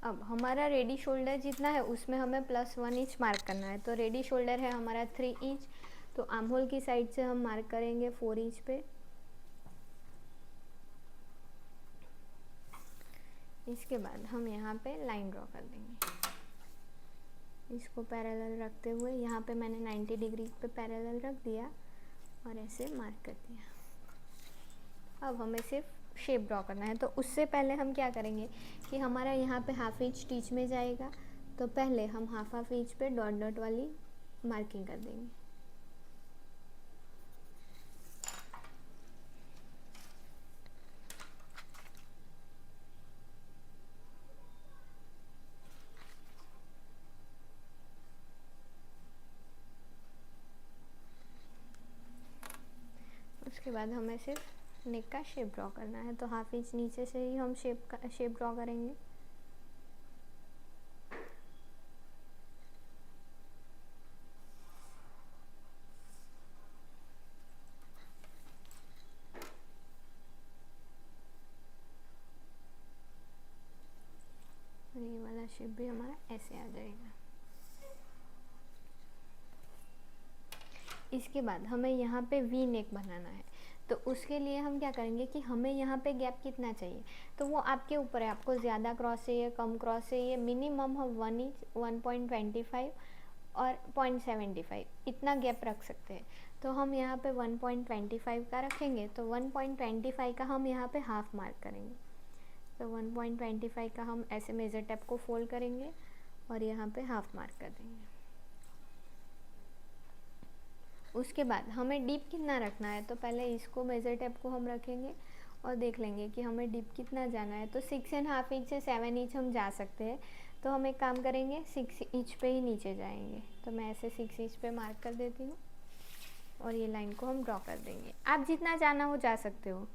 अब हमारा रेडी शोल्डर जितना है उसमें हमें +1 इंच मार्क करना है। तो रेडी शोल्डर है हमारा 3 इंच, तो आर्म होल की साइड से हम मार्क करेंगे 4 इंच पे। इसके बाद हम यहाँ पे लाइन ड्रॉ कर देंगे। इसको पैरेलल रखते हुए यहाँ पे मैंने 90 डिग्री पे पैरेलल रख दिया और ऐसे मार्क कर दिया। अब हमें सिर्फ शेप ड्रॉ करना है। तो उससे पहले हम क्या करेंगे कि हमारा यहाँ पे ½ इंच स्टिच में जाएगा, तो पहले हम ½ इंच पे डॉट डॉट वाली मार्किंग कर देंगे। उसके बाद हमें सिर्फ नेक का शेप ड्रॉ करना है। तो ½ इंच नीचे से ही हम शेप ड्रॉ करेंगे। और ये वाला शेप भी हमारा ऐसे आ जाएगा। इसके बाद हमें यहाँ पे वी नेक बनाना है। तो उसके लिए हम क्या करेंगे कि हमें यहाँ पे गैप कितना चाहिए, तो वो आपके ऊपर है। आपको ज़्यादा क्रॉस चाहिए, कम क्रॉस चाहिए। मिनिमम हम 1 इंच 1.25 और 0.75 इतना गैप रख सकते हैं। तो हम यहाँ पे 1.25 का रखेंगे। तो 1.25 का हम यहाँ पे हाफ मार्क करेंगे। तो 1.25 का हम ऐसे मेज़र टेप को फोल्ड करेंगे और यहाँ पे हाफ मार्क कर देंगे। उसके बाद हमें डीप कितना रखना है, तो पहले इसको मेज़र टेप को हम रखेंगे और देख लेंगे कि हमें डीप कितना जाना है। तो 6.5 इंच से 7 इंच हम जा सकते हैं। तो हम एक काम करेंगे, 6 इंच पे ही नीचे जाएंगे। तो मैं ऐसे 6 इंच पे मार्क कर देती हूँ और ये लाइन को हम ड्रॉ कर देंगे। आप जितना जाना हो जा सकते हो।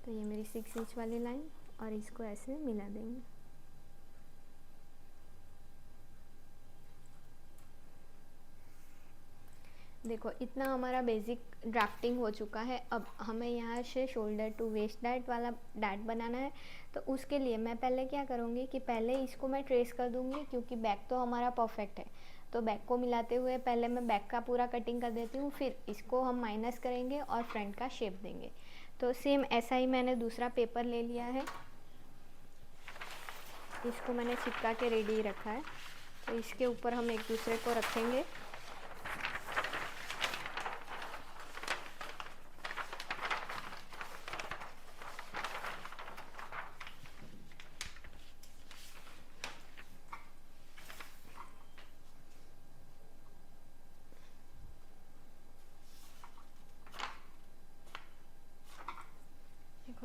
तो ये मेरी 6 इंच वाली लाइन, और इसको ऐसे मिला देंगे। देखो इतना हमारा बेसिक ड्राफ्टिंग हो चुका है। अब हमें यहाँ से शोल्डर टू वेस्ट डार्ट वाला डार्ट बनाना है। तो उसके लिए मैं पहले क्या करूँगी कि पहले इसको मैं ट्रेस कर दूँगी, क्योंकि बैक तो हमारा परफेक्ट है। तो बैक को मिलाते हुए पहले मैं बैक का पूरा कटिंग कर देती हूँ, फिर इसको हम माइनस करेंगे और फ्रंट का शेप देंगे। तो सेम ऐसा ही मैंने दूसरा पेपर ले लिया है, इसको मैंने चिपका के रेडी रखा है। तो इसके ऊपर हम एक दूसरे को रखेंगे।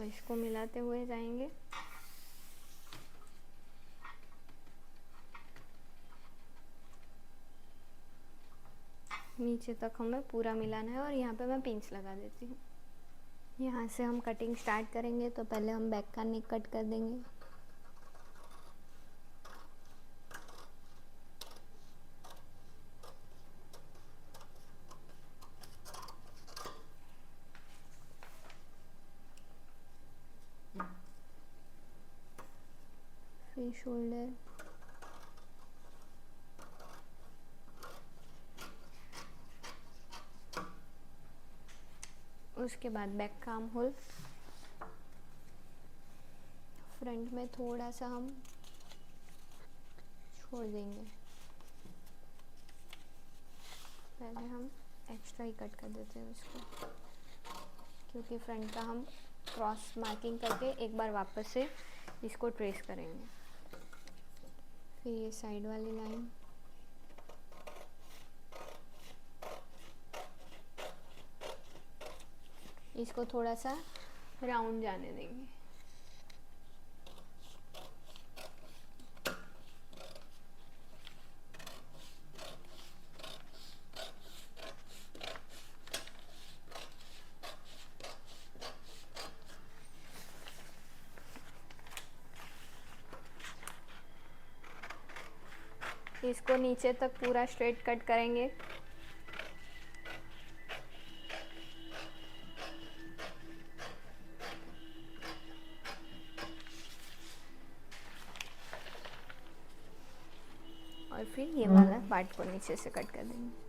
तो इसको मिलाते हुए जाएंगे। नीचे तक हमें पूरा मिलाना है और यहाँ पे मैं पिंच लगा देती हूँ। यहाँ से हम कटिंग स्टार्ट करेंगे। तो पहले हम बैक का नेक कट कर देंगे। फिर शोल्डर, उसके बाद बैक का आर्म होल। फ्रंट में थोड़ा सा हम छोड़ देंगे। पहले हम एक्स्ट्रा ही कट कर देते हैं इसको, क्योंकि फ्रंट का हम क्रॉस मार्किंग करके एक बार वापस से इसको ट्रेस करेंगे। फिर ये साइड वाली लाइन, इसको थोड़ा सा राउंड जाने देंगे। इसको नीचे तक पूरा स्ट्रेट कट करेंगे। और फिर ये वाला पार्ट को नीचे से कट कर देंगे।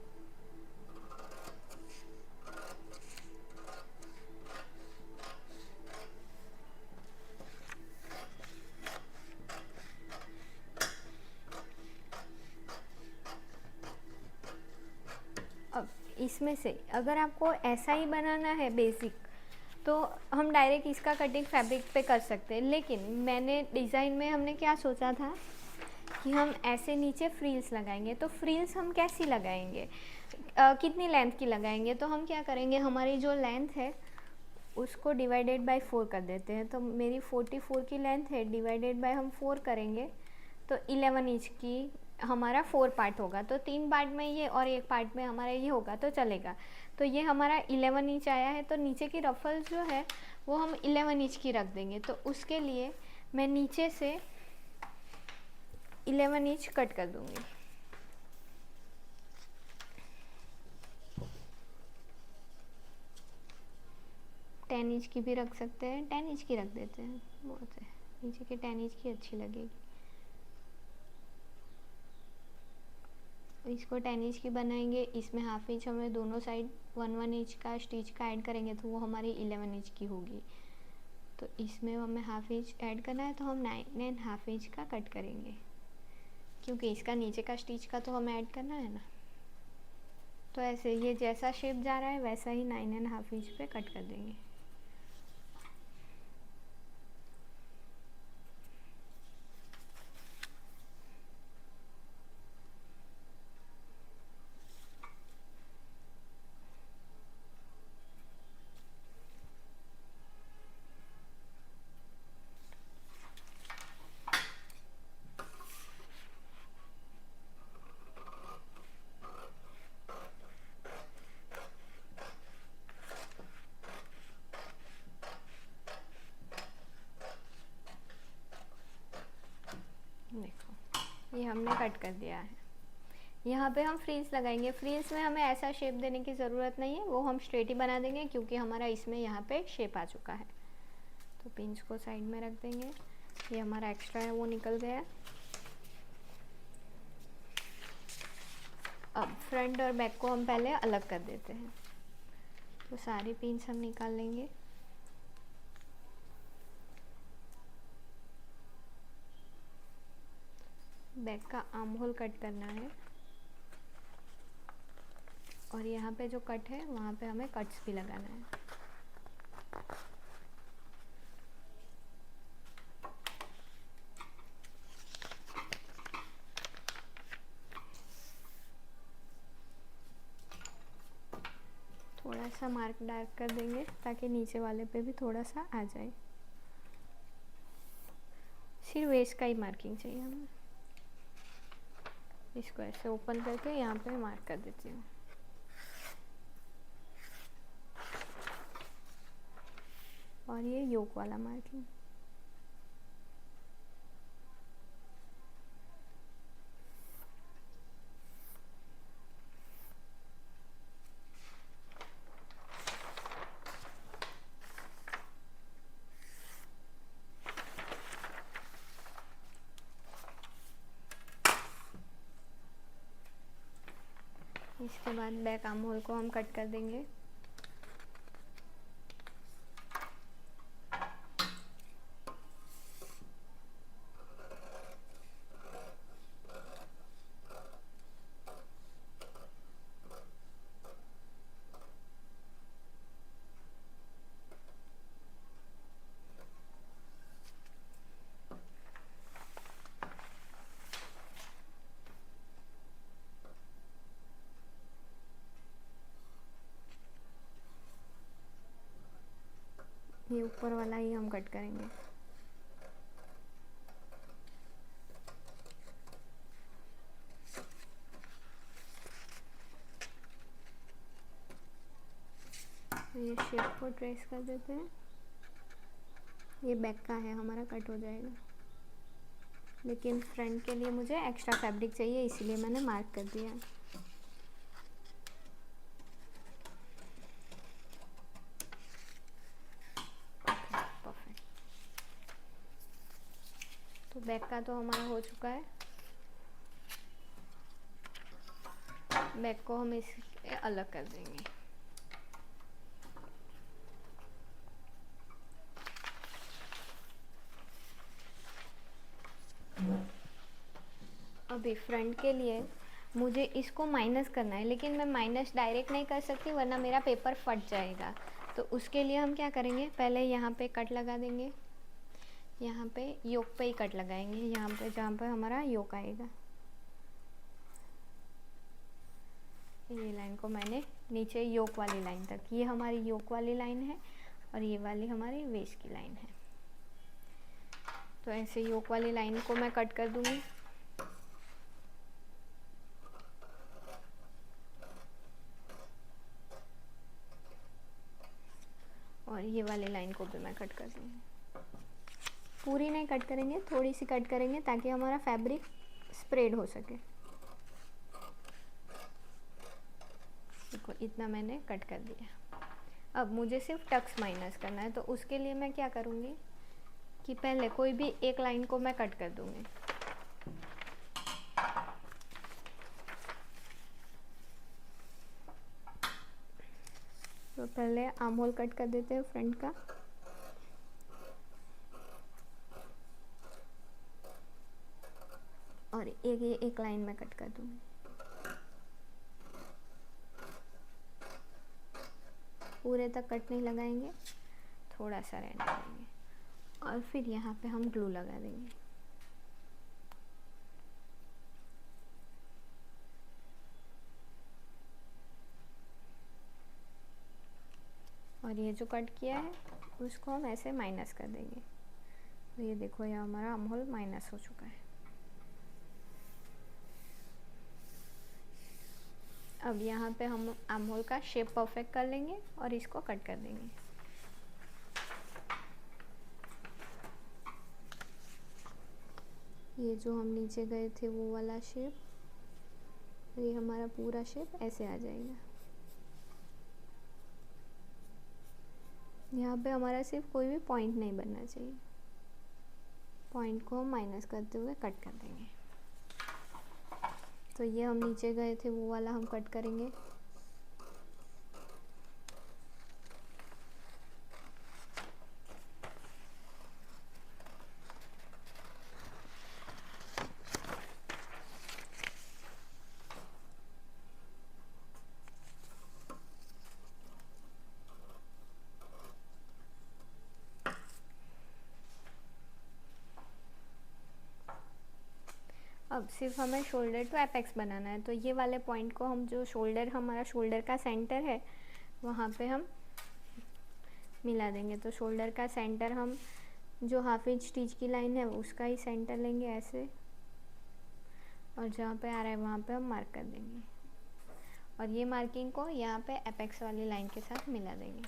अब इसमें से अगर आपको ऐसा ही बनाना है बेसिक, तो हम डायरेक्ट इसका कटिंग फैब्रिक पे कर सकते हैं। लेकिन मैंने डिज़ाइन में हमने क्या सोचा था कि हम ऐसे नीचे फ्रिल्स लगाएंगे। तो फ्रिल्स हम कैसी लगाएंगे, कितनी लेंथ की लगाएंगे? तो हम क्या करेंगे, हमारी जो लेंथ है उसको डिवाइडेड बाय 4 कर देते हैं। तो मेरी 44 की लेंथ है, डिवाइडेड बाय हम 4 करेंगे तो 11 इंच की हमारा 4 पार्ट होगा। तो 3 पार्ट में ये और 1 पार्ट में हमारा ये होगा तो चलेगा। तो ये हमारा 11 इंच आया है। तो नीचे की रफल जो है वो हम 11 इंच की रख देंगे। तो उसके लिए मैं नीचे से 11 इंच कट कर दूंगी। टेन इंच की भी रख सकते हैं, 10 इंच की रख देते हैं, बहुत है। नीचे की 10 इंच की अच्छी लगेगी। इसको 10 इंच की बनाएंगे। इसमें हाफ इंच हमें दोनों साइड 1 इंच का स्टिच का ऐड करेंगे तो वो हमारी 11 इंच की होगी। तो इसमें हमें हाफ इंच ऐड करना है तो हम 9.5 इंच का कट करेंगे, क्योंकि इसका नीचे का स्टिच का तो हमें ऐड करना है ना। तो ऐसे ये जैसा शेप जा रहा है वैसा ही 9.5 इंच पे कट कर देंगे। देखो ये हमने कट कर दिया है। यहाँ पे हम फ्रिल्स लगाएंगे। फ्रिल्स में हमें ऐसा शेप देने की ज़रूरत नहीं है, वो हम स्ट्रेट ही बना देंगे क्योंकि हमारा इसमें यहाँ पे शेप आ चुका है। तो पिंच को साइड में रख देंगे। ये हमारा एक्स्ट्रा है वो निकल गया। अब फ्रंट और बैक को हम पहले अलग कर देते हैं। तो सारी पिंच हम निकाल लेंगे। बैक का आर्म होल कट करना है और यहाँ पे जो कट है वहाँ पे हमें कट्स भी लगाना है। थोड़ा सा मार्क डार्क कर देंगे ताकि नीचे वाले पे भी थोड़ा सा आ जाए। सिर्फ वेस्ट का ही मार्किंग चाहिए हमें। इसको ऐसे ओपन करके यहाँ पे मार्क कर देती हूँ। और ये योक वाला मार्किंग। इसके बाद बैक आर्म होल को हम कट कर देंगे। ये ऊपर वाला ही हम कट करेंगे। ये शेप को ट्रेस कर देते हैं। ये बैक का है हमारा, कट हो जाएगा, लेकिन फ्रंट के लिए मुझे एक्स्ट्रा फैब्रिक चाहिए, इसीलिए मैंने मार्क कर दिया है। परफेक्ट। तो बैक का तो हमारा हो चुका है। बैक को हम इससे अलग कर देंगे। अभी फ्रंट के लिए मुझे इसको माइनस करना है, लेकिन मैं माइनस डायरेक्ट नहीं कर सकती वरना मेरा पेपर फट जाएगा। तो उसके लिए हम क्या करेंगे, पहले यहाँ पे कट लगा देंगे, यहाँ पे योक पे ही कट लगाएंगे, यहाँ पे जहाँ पे हमारा योक आएगा। ये लाइन को मैंने नीचे योक वाली लाइन तक, ये हमारी योक वाली लाइन है और ये वाली हमारी वेस्ट की लाइन है। तो ऐसे योक वाली लाइन को मैं कट कर दूंगी। और ये वाली लाइन को भी मैं कट कर दूंगी। पूरी नहीं कट करेंगे, थोड़ी सी कट करेंगे ताकि हमारा फैब्रिक स्प्रेड हो सके। देखो इतना मैंने कट कर दिया। अब मुझे सिर्फ टक्स माइनस करना है, तो उसके लिए मैं क्या करूँगी कि पहले कोई भी एक लाइन को मैं कट कर दूँगी। तो पहले आर्म होल कट कर देते हैं फ्रंट का। और एक लाइन में कट कर दूँगी। पूरे तक कट नहीं लगाएंगे, थोड़ा सा रहने देंगे। और फिर यहाँ पे हम ग्लू लगा देंगे। और ये जो कट किया है उसको हम ऐसे माइनस कर देंगे। तो ये देखो, ये हमारा आर्म होल माइनस हो चुका है। अब यहाँ पे हम आर्म होल का शेप परफेक्ट कर लेंगे और इसको कट कर देंगे। ये जो हम नीचे गए थे वो वाला शेप, ये हमारा पूरा शेप ऐसे आ जाएगा। यहाँ पे हमारा सिर्फ कोई भी पॉइंट नहीं बनना चाहिए। पॉइंट को हम माइनस करते हुए कट कर देंगे। तो ये हम नीचे गए थे वो वाला हम कट करेंगे। अब सिर्फ हमें शोल्डर टू एपेक्स बनाना है। तो ये वाले पॉइंट को हम, जो शोल्डर, हमारा शोल्डर का सेंटर है, वहाँ पे हम मिला देंगे। तो शोल्डर का सेंटर हम जो हाफ इंच स्टिच की लाइन है उसका ही सेंटर लेंगे ऐसे, और जहाँ पे आ रहा है वहाँ पे हम मार्क कर देंगे, और ये मार्किंग को यहाँ पे एपेक्स वाली लाइन के साथ मिला देंगे।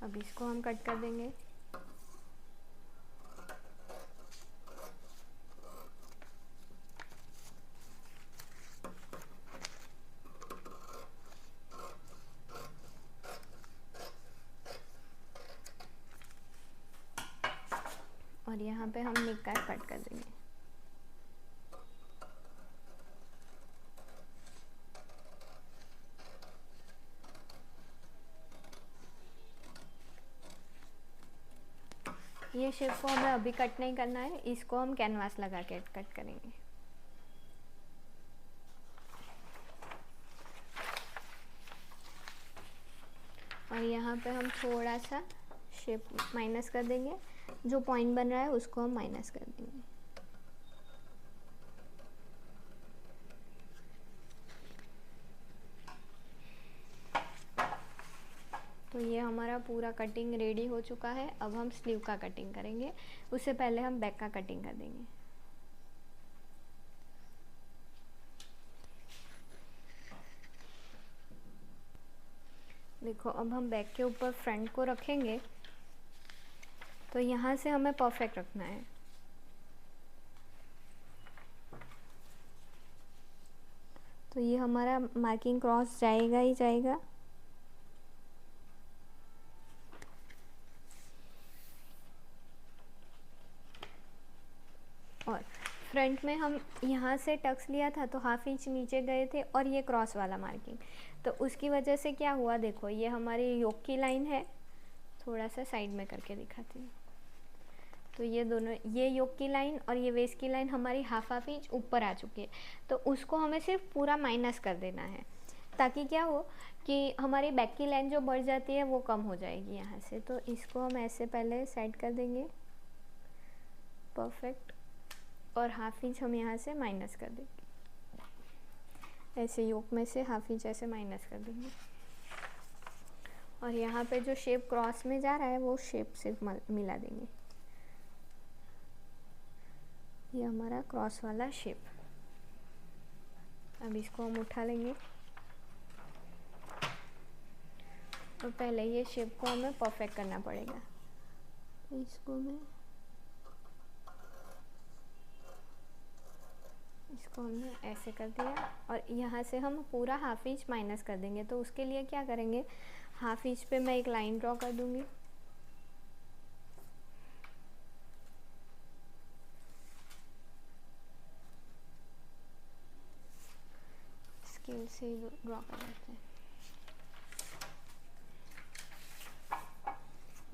अब इसको हम कट कर देंगे। और यहाँ पे हम नेक का कट कर देंगे। ये शेप को हमें अभी कट नहीं करना है, इसको हम कैनवास लगा के कट करेंगे। और यहाँ पे हम थोड़ा सा शेप माइनस कर देंगे, जो पॉइंट बन रहा है उसको हम माइनस कर देंगे। तो ये हमारा पूरा कटिंग रेडी हो चुका है। अब हम स्लीव का कटिंग करेंगे, उससे पहले हम बैक का कटिंग कर देंगे। देखो अब हम बैक के ऊपर फ्रंट को रखेंगे, तो यहाँ से हमें परफेक्ट रखना है। तो ये हमारा मार्किंग क्रॉस जाएगा ही जाएगा। और फ्रंट में हम यहाँ से टक्स लिया था तो हाफ इंच नीचे गए थे, और ये क्रॉस वाला मार्किंग, तो उसकी वजह से क्या हुआ, देखो ये हमारी योक की लाइन है। थोड़ा सा साइड में करके दिखाती हूँ। तो ये दोनों, ये योक की लाइन और ये वेस्ट की लाइन हमारी हाफ इंच ऊपर आ चुकी है, तो उसको हमें सिर्फ पूरा माइनस कर देना है, ताकि क्या हो कि हमारी बैक की लाइन जो बढ़ जाती है वो कम हो जाएगी यहाँ से। तो इसको हम ऐसे पहले सेट कर देंगे परफेक्ट, और हाफ इंच हम यहाँ से माइनस कर देंगे, ऐसे योक में से हाफ इंच ऐसे माइनस कर देंगे। और यहाँ पे जो शेप क्रॉस में जा रहा है वो शेप सिर्फ मिला देंगे। ये हमारा क्रॉस वाला शेप। अब इसको हम उठा लेंगे, और पहले ये शेप को हमें परफेक्ट करना पड़ेगा। इसको हमने ऐसे कर दिया, और यहाँ से हम पूरा हाफ इंच माइनस कर देंगे। तो उसके लिए क्या करेंगे, हाफ इंच पे मैं एक लाइन ड्रॉ कर दूंगी, स्केल से ड्रॉ कर देते हैं।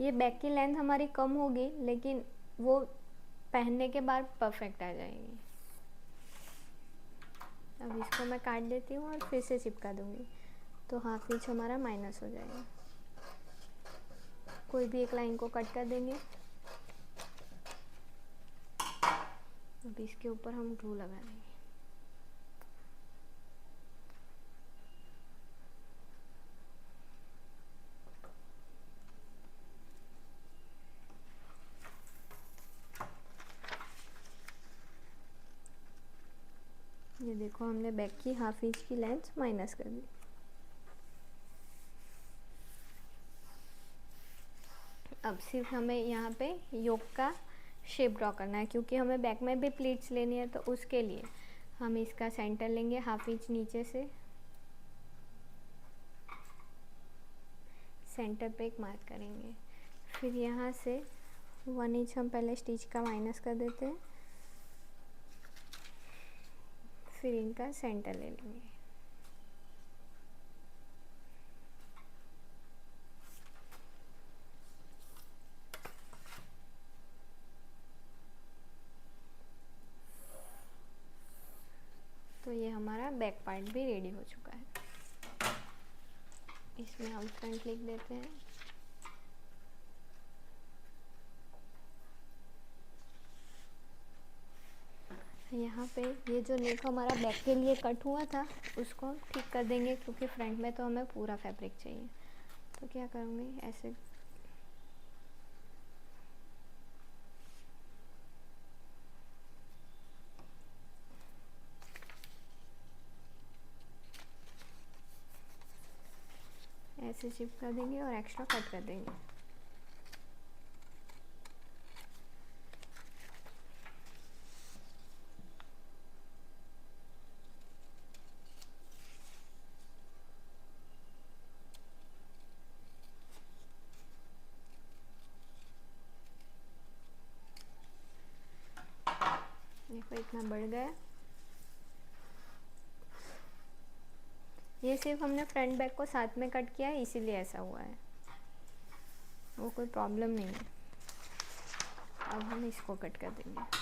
ये बैक की लेंथ हमारी कम होगी, लेकिन वो पहनने के बाद परफेक्ट आ जाएगी। अब इसको मैं काट देती हूँ और फिर से चिपका दूंगी, तो हाफ इंच हमारा माइनस हो जाएगा। कोई भी एक लाइन को कट कर देंगे। अब इसके ऊपर हम ग्लू लगा देंगे। ये देखो हमने बैक की हाफ इंच की लेंथ माइनस कर दी। अब सिर्फ हमें यहाँ पे योक का शेप ड्रॉ करना है, क्योंकि हमें बैक में भी प्लीट्स लेनी है। तो उसके लिए हम इसका सेंटर लेंगे हाफ इंच नीचे से, सेंटर पे एक मार्क करेंगे। फिर यहाँ से 1 इंच हम पहले स्टिच का माइनस कर देते हैं, फिर इनका सेंटर ले लेंगे। तो ये हमारा बैक पार्ट भी रेडी हो चुका है। इसमें हम फ्रंट लिख देते हैं। यहाँ पे ये जो नेक हमारा बैक के लिए कट हुआ था उसको हम ठीक कर देंगे, क्योंकि फ्रंट में तो हमें पूरा फैब्रिक चाहिए। तो क्या करूँगी, ऐसे ऐसे चिपका देंगे और एक्स्ट्रा कट कर देंगे। देखो इतना बढ़ गया। ये सिर्फ हमने फ्रंट बैक को साथ में कट किया है, इसीलिए ऐसा हुआ है, वो कोई प्रॉब्लम नहीं है। अब हम इसको कट कर देंगे।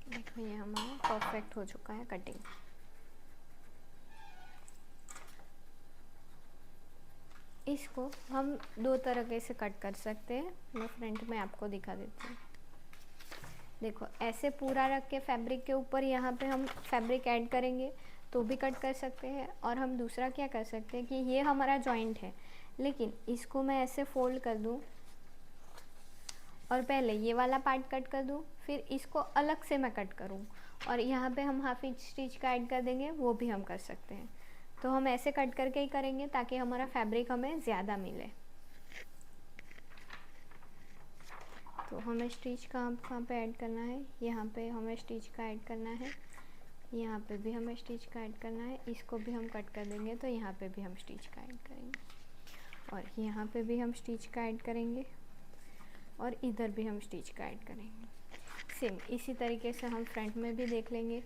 देखो ये हमारा परफेक्ट हो चुका है कटिंग। इसको हम दो तरीके से कट कर सकते हैं, मैं फ्रंट में आपको दिखा देती हूँ। देखो ऐसे पूरा रख के फैब्रिक के ऊपर यहाँ पे हम फैब्रिक ऐड करेंगे तो भी कट कर सकते हैं। और हम दूसरा क्या कर सकते हैं कि ये हमारा जॉइंट है, लेकिन इसको मैं ऐसे फोल्ड कर दूँ और पहले ये वाला पार्ट कट कर दूँ, फिर इसको अलग से मैं कट करूँ और यहाँ पे हम हाफ इंच स्टिच का ऐड कर देंगे, वो भी हम कर सकते हैं। तो हम ऐसे कट करके ही करेंगे ताकि हमारा फैब्रिक हमें ज़्यादा मिले। तो हमें स्टिच कहाँ पे ऐड करना है, यहाँ पे हमें स्टिच का ऐड करना है, यहाँ पे भी हमें स्टिच का ऐड करना है। इसको भी हम कट कर देंगे तो यहाँ पे भी हम स्टिच का ऐड करेंगे और यहाँ पे भी हम स्टिच का ऐड करेंगे और इधर भी हम स्टिच का ऐड करेंगे। सेम इसी तरीके से हम फ्रंट में भी देख लेंगे।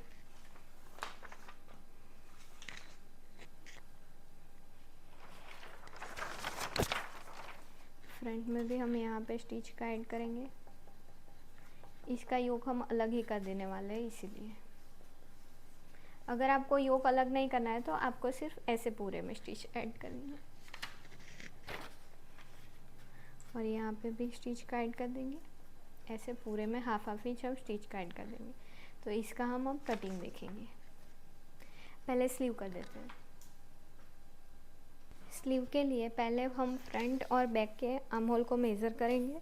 फ्रंट में भी हम यहाँ पे स्टिच का ऐड करेंगे। इसका योक हम अलग ही कर देने वाले हैं, इसीलिए अगर आपको योक अलग नहीं करना है तो आपको सिर्फ ऐसे पूरे में स्टिच ऐड करनी है और यहाँ पे भी स्टिच का ऐड कर देंगे। ऐसे पूरे में हाफ इंच हम स्टिच का ऐड कर देंगे। तो इसका हम अब कटिंग देखेंगे। पहले स्लीव कर देते हैं। स्लीव के लिए पहले हम फ्रंट और बैक के आर्म होल को मेज़र करेंगे।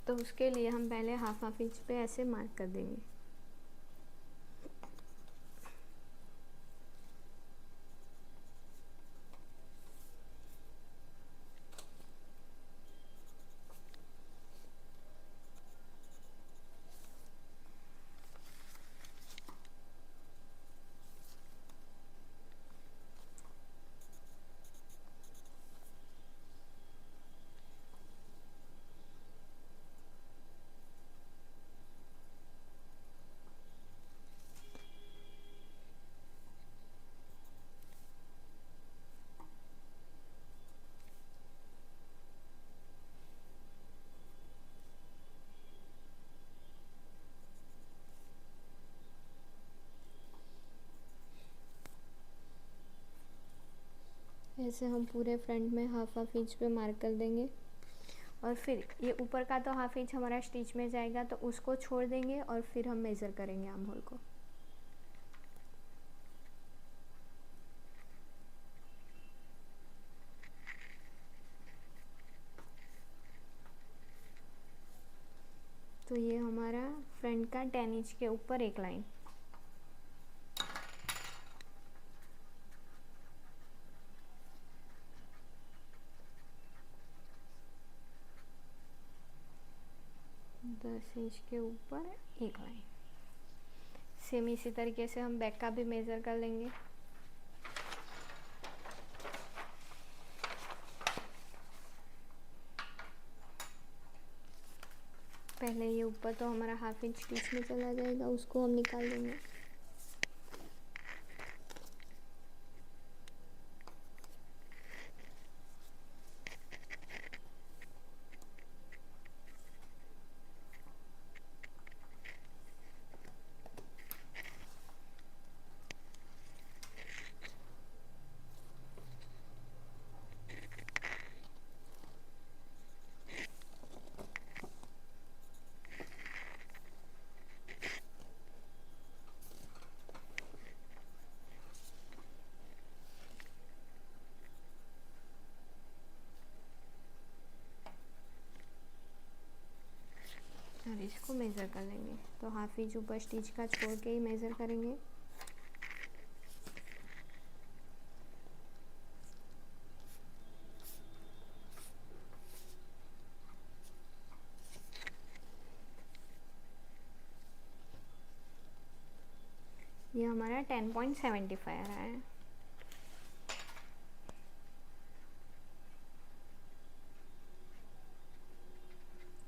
तो उसके लिए हम पहले हाफ इंच पे ऐसे मार्क कर देंगे। ऐसे हम पूरे फ्रंट में हाफ इंच पे मार्क कर देंगे और फिर ये ऊपर का तो हाफ इंच हमारा स्टिच में जाएगा, तो उसको छोड़ देंगे और फिर हम मेज़र करेंगे आर्म होल को। तो ये हमारा फ्रंट का 10 इंच के ऊपर एक लाइन। दस इंच के ऊपर एक लाइन। सेम इसी तरीके से हम बैक का भी मेज़र कर लेंगे। पहले ये ऊपर तो हमारा हाफ इंच स्टिच में चला जाएगा, उसको हम निकाल देंगे। मेज़र कर लेंगे। तो हाफ इंच ऊपर स्टिच का छोड़ के ही मेज़र करेंगे। ये हमारा 10.75 आ रहा है।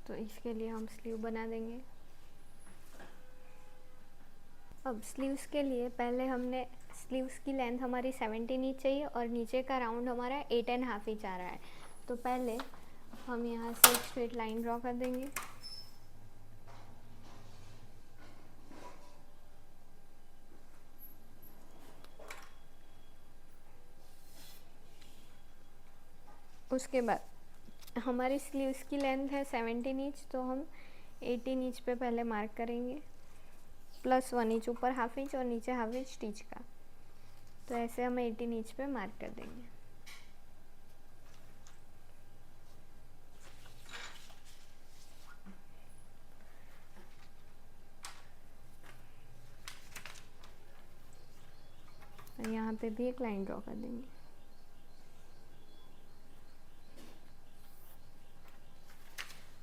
तो इसके लिए हम स्लीव बना देंगे। अब स्लीव्स के लिए पहले हमने स्लीव्स की लेंथ हमारी 17 इंच चाहिए और नीचे का राउंड हमारा 8.5 इंच आ रहा है। तो पहले हम यहाँ से एक स्ट्रेट लाइन ड्रॉ कर देंगे। उसके बाद हमारी स्लीव्स की लेंथ है 17 इंच, तो हम 18 इंच पे पहले मार्क करेंगे, प्लस 1 इंच ऊपर हाफ इंच और नीचे हाफ इंच स्टिच का। तो ऐसे हम 18 इंच पे मार्क कर देंगे। और यहाँ पे भी एक लाइन ड्रॉ कर देंगे।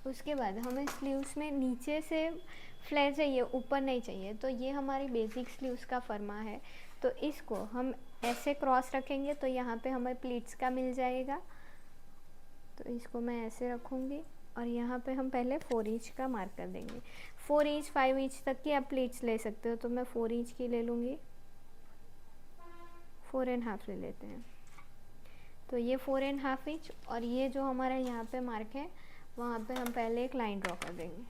उसके बाद हमें स्लीव्स में नीचे से फ्लेयर चाहिए, ऊपर नहीं चाहिए। तो ये हमारी बेसिक स्लीव्स का फर्मा है। तो इसको हम ऐसे क्रॉस रखेंगे तो यहाँ पे हमें प्लीट्स का मिल जाएगा। तो इसको मैं ऐसे रखूँगी और यहाँ पे हम पहले 4 इंच का मार्क कर देंगे। 4 इंच 5 इंच तक की आप प्लीट्स ले सकते हो, तो मैं 4 इंच की ले लूँगी। 4.5 ले लेते हैं। तो ये 4.5 इंच और ये जो हमारा यहाँ पे मार्क है वहाँ पे हम पहले एक लाइन ड्रॉ कर देंगे।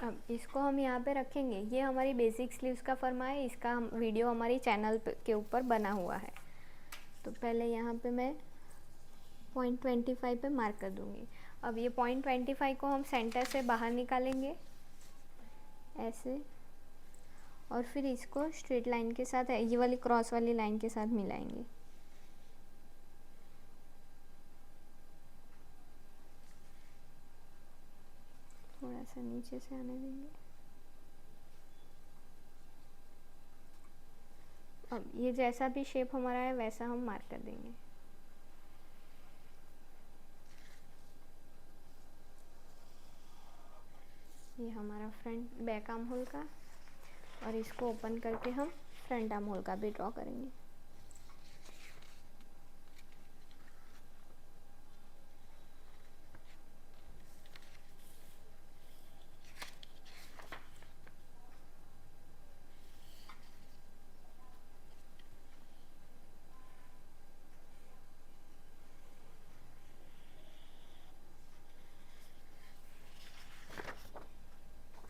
अब इसको हम यहाँ पे रखेंगे। ये हमारी बेसिक स्लीव्स का फर्मा है। इसका वीडियो हमारी चैनल के ऊपर बना हुआ है। तो पहले यहाँ पे मैं 0.25 पे मार्क कर दूँगी। अब ये 0.25 को हम सेंटर से बाहर निकालेंगे ऐसे, और फिर इसको स्ट्रेट लाइन के साथ, ये वाली क्रॉस वाली लाइन के साथ मिलाएंगे। थोड़ा सा नीचे से आने देंगे। अब ये जैसा भी शेप हमारा है वैसा हम मार्क कर देंगे। ये हमारा फ्रंट बैक आर्म होल का, और इसको ओपन करके हम फ्रंट आर्म होल का भी ड्रॉ करेंगे।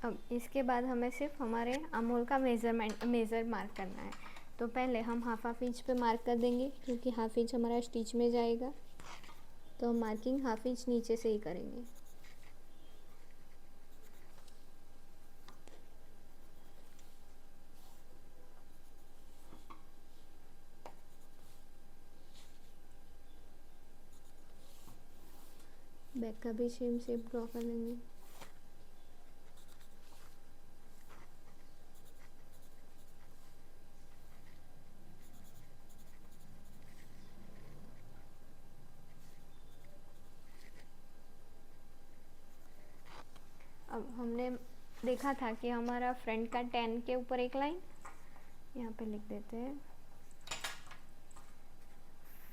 अब इसके बाद हमें सिर्फ हमारे आर्म होल का मेज़र मार्क करना है। तो पहले हम हाफ इंच पे मार्क कर देंगे, क्योंकि हाफ इंच हमारा स्टिच में जाएगा। तो हम मार्किंग हाफ इंच नीचे से ही करेंगे। बैक का भी सेम शेप ड्रॉ कर लेंगे। अब हमने देखा था कि हमारा फ्रंट का 10 के ऊपर एक लाइन, यहाँ पे लिख देते हैं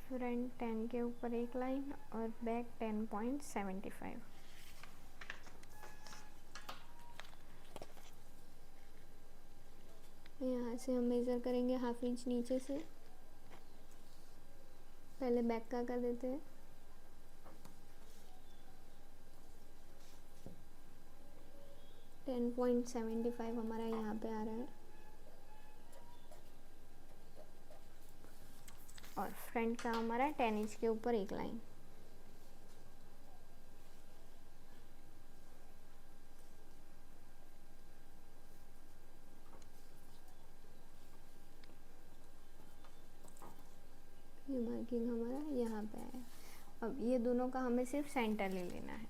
फ्रंट 10 के ऊपर एक लाइन और बैक 10.75। यहाँ से हम मेज़र करेंगे हाफ इंच नीचे से। पहले बैक का कर देते हैं। $10.75 हमारा यहाँ पे आ रहा है। और फ्रंट का हमारा 10 इंच के ऊपर एक लाइन। ये मार्किंग हमारा यहाँ पे आया। अब ये दोनों का हमें सिर्फ सेंटर ले लेना है।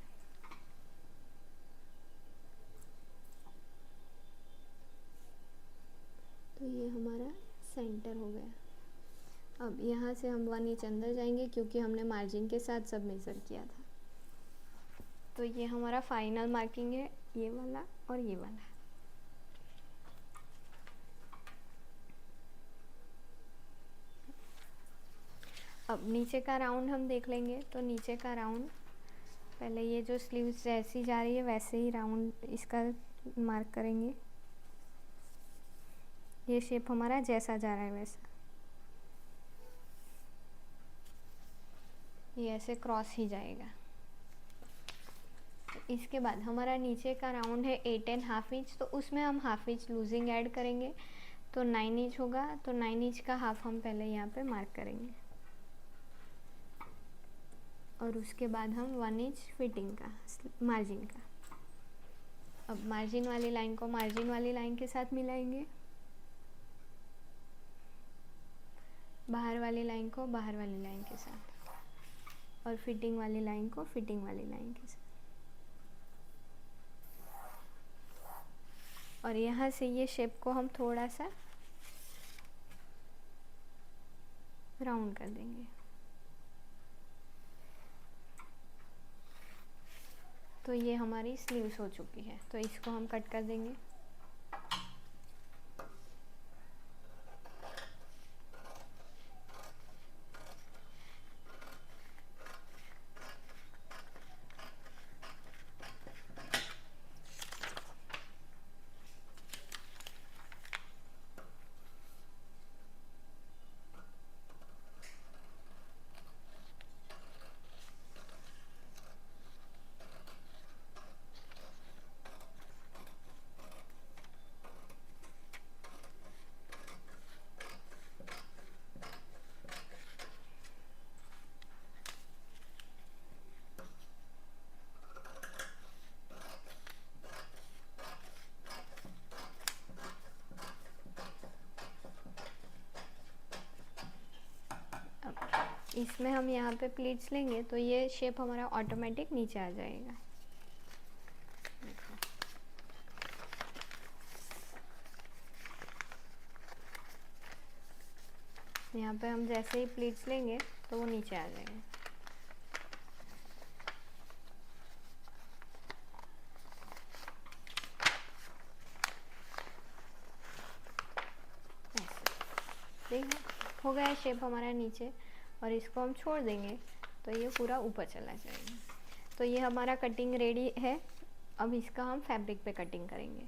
तो ये हमारा सेंटर हो गया। अब यहाँ से हम 1 इंच अंदर जाएंगे क्योंकि हमने मार्जिन के साथ सब मेज़र किया था। तो ये हमारा फाइनल मार्किंग है, ये वाला और ये वाला। अब नीचे का राउंड हम देख लेंगे। तो नीचे का राउंड पहले ये जो स्लीव्स जैसी जा रही है वैसे ही राउंड इसका मार्क करेंगे। ये शेप हमारा जैसा जा रहा है वैसा, ये ऐसे क्रॉस ही जाएगा। इसके बाद हमारा नीचे का राउंड है 8.5 इंच, तो उसमें हम हाफ इंच लूजिंग ऐड करेंगे, तो 9 इंच होगा। तो 9 इंच का हाफ हम पहले यहाँ पे मार्क करेंगे और उसके बाद हम 1 इंच फिटिंग का, मार्जिन का। अब मार्जिन वाली लाइन को मार्जिन वाली लाइन के साथ मिलाएंगे, बाहर वाली लाइन को बाहर वाली लाइन के साथ, और फिटिंग वाली लाइन को फिटिंग वाली लाइन के साथ। और यहाँ से ये शेप को हम थोड़ा सा राउंड कर देंगे। तो ये हमारी स्लीव्स हो चुकी है, तो इसको हम कट कर देंगे। इसमें हम यहाँ पे प्लीट्स लेंगे तो ये शेप हमारा ऑटोमेटिक नीचे आ जाएगा। देखो, यहाँ पे हम जैसे ही प्लीट्स लेंगे तो वो नीचे आ जाएगा। देखो हो गया शेप हमारा नीचे, और इसको हम छोड़ देंगे तो ये पूरा ऊपर चला जाएगा। तो ये हमारा कटिंग रेडी है। अब इसका हम फैब्रिक पे कटिंग करेंगे।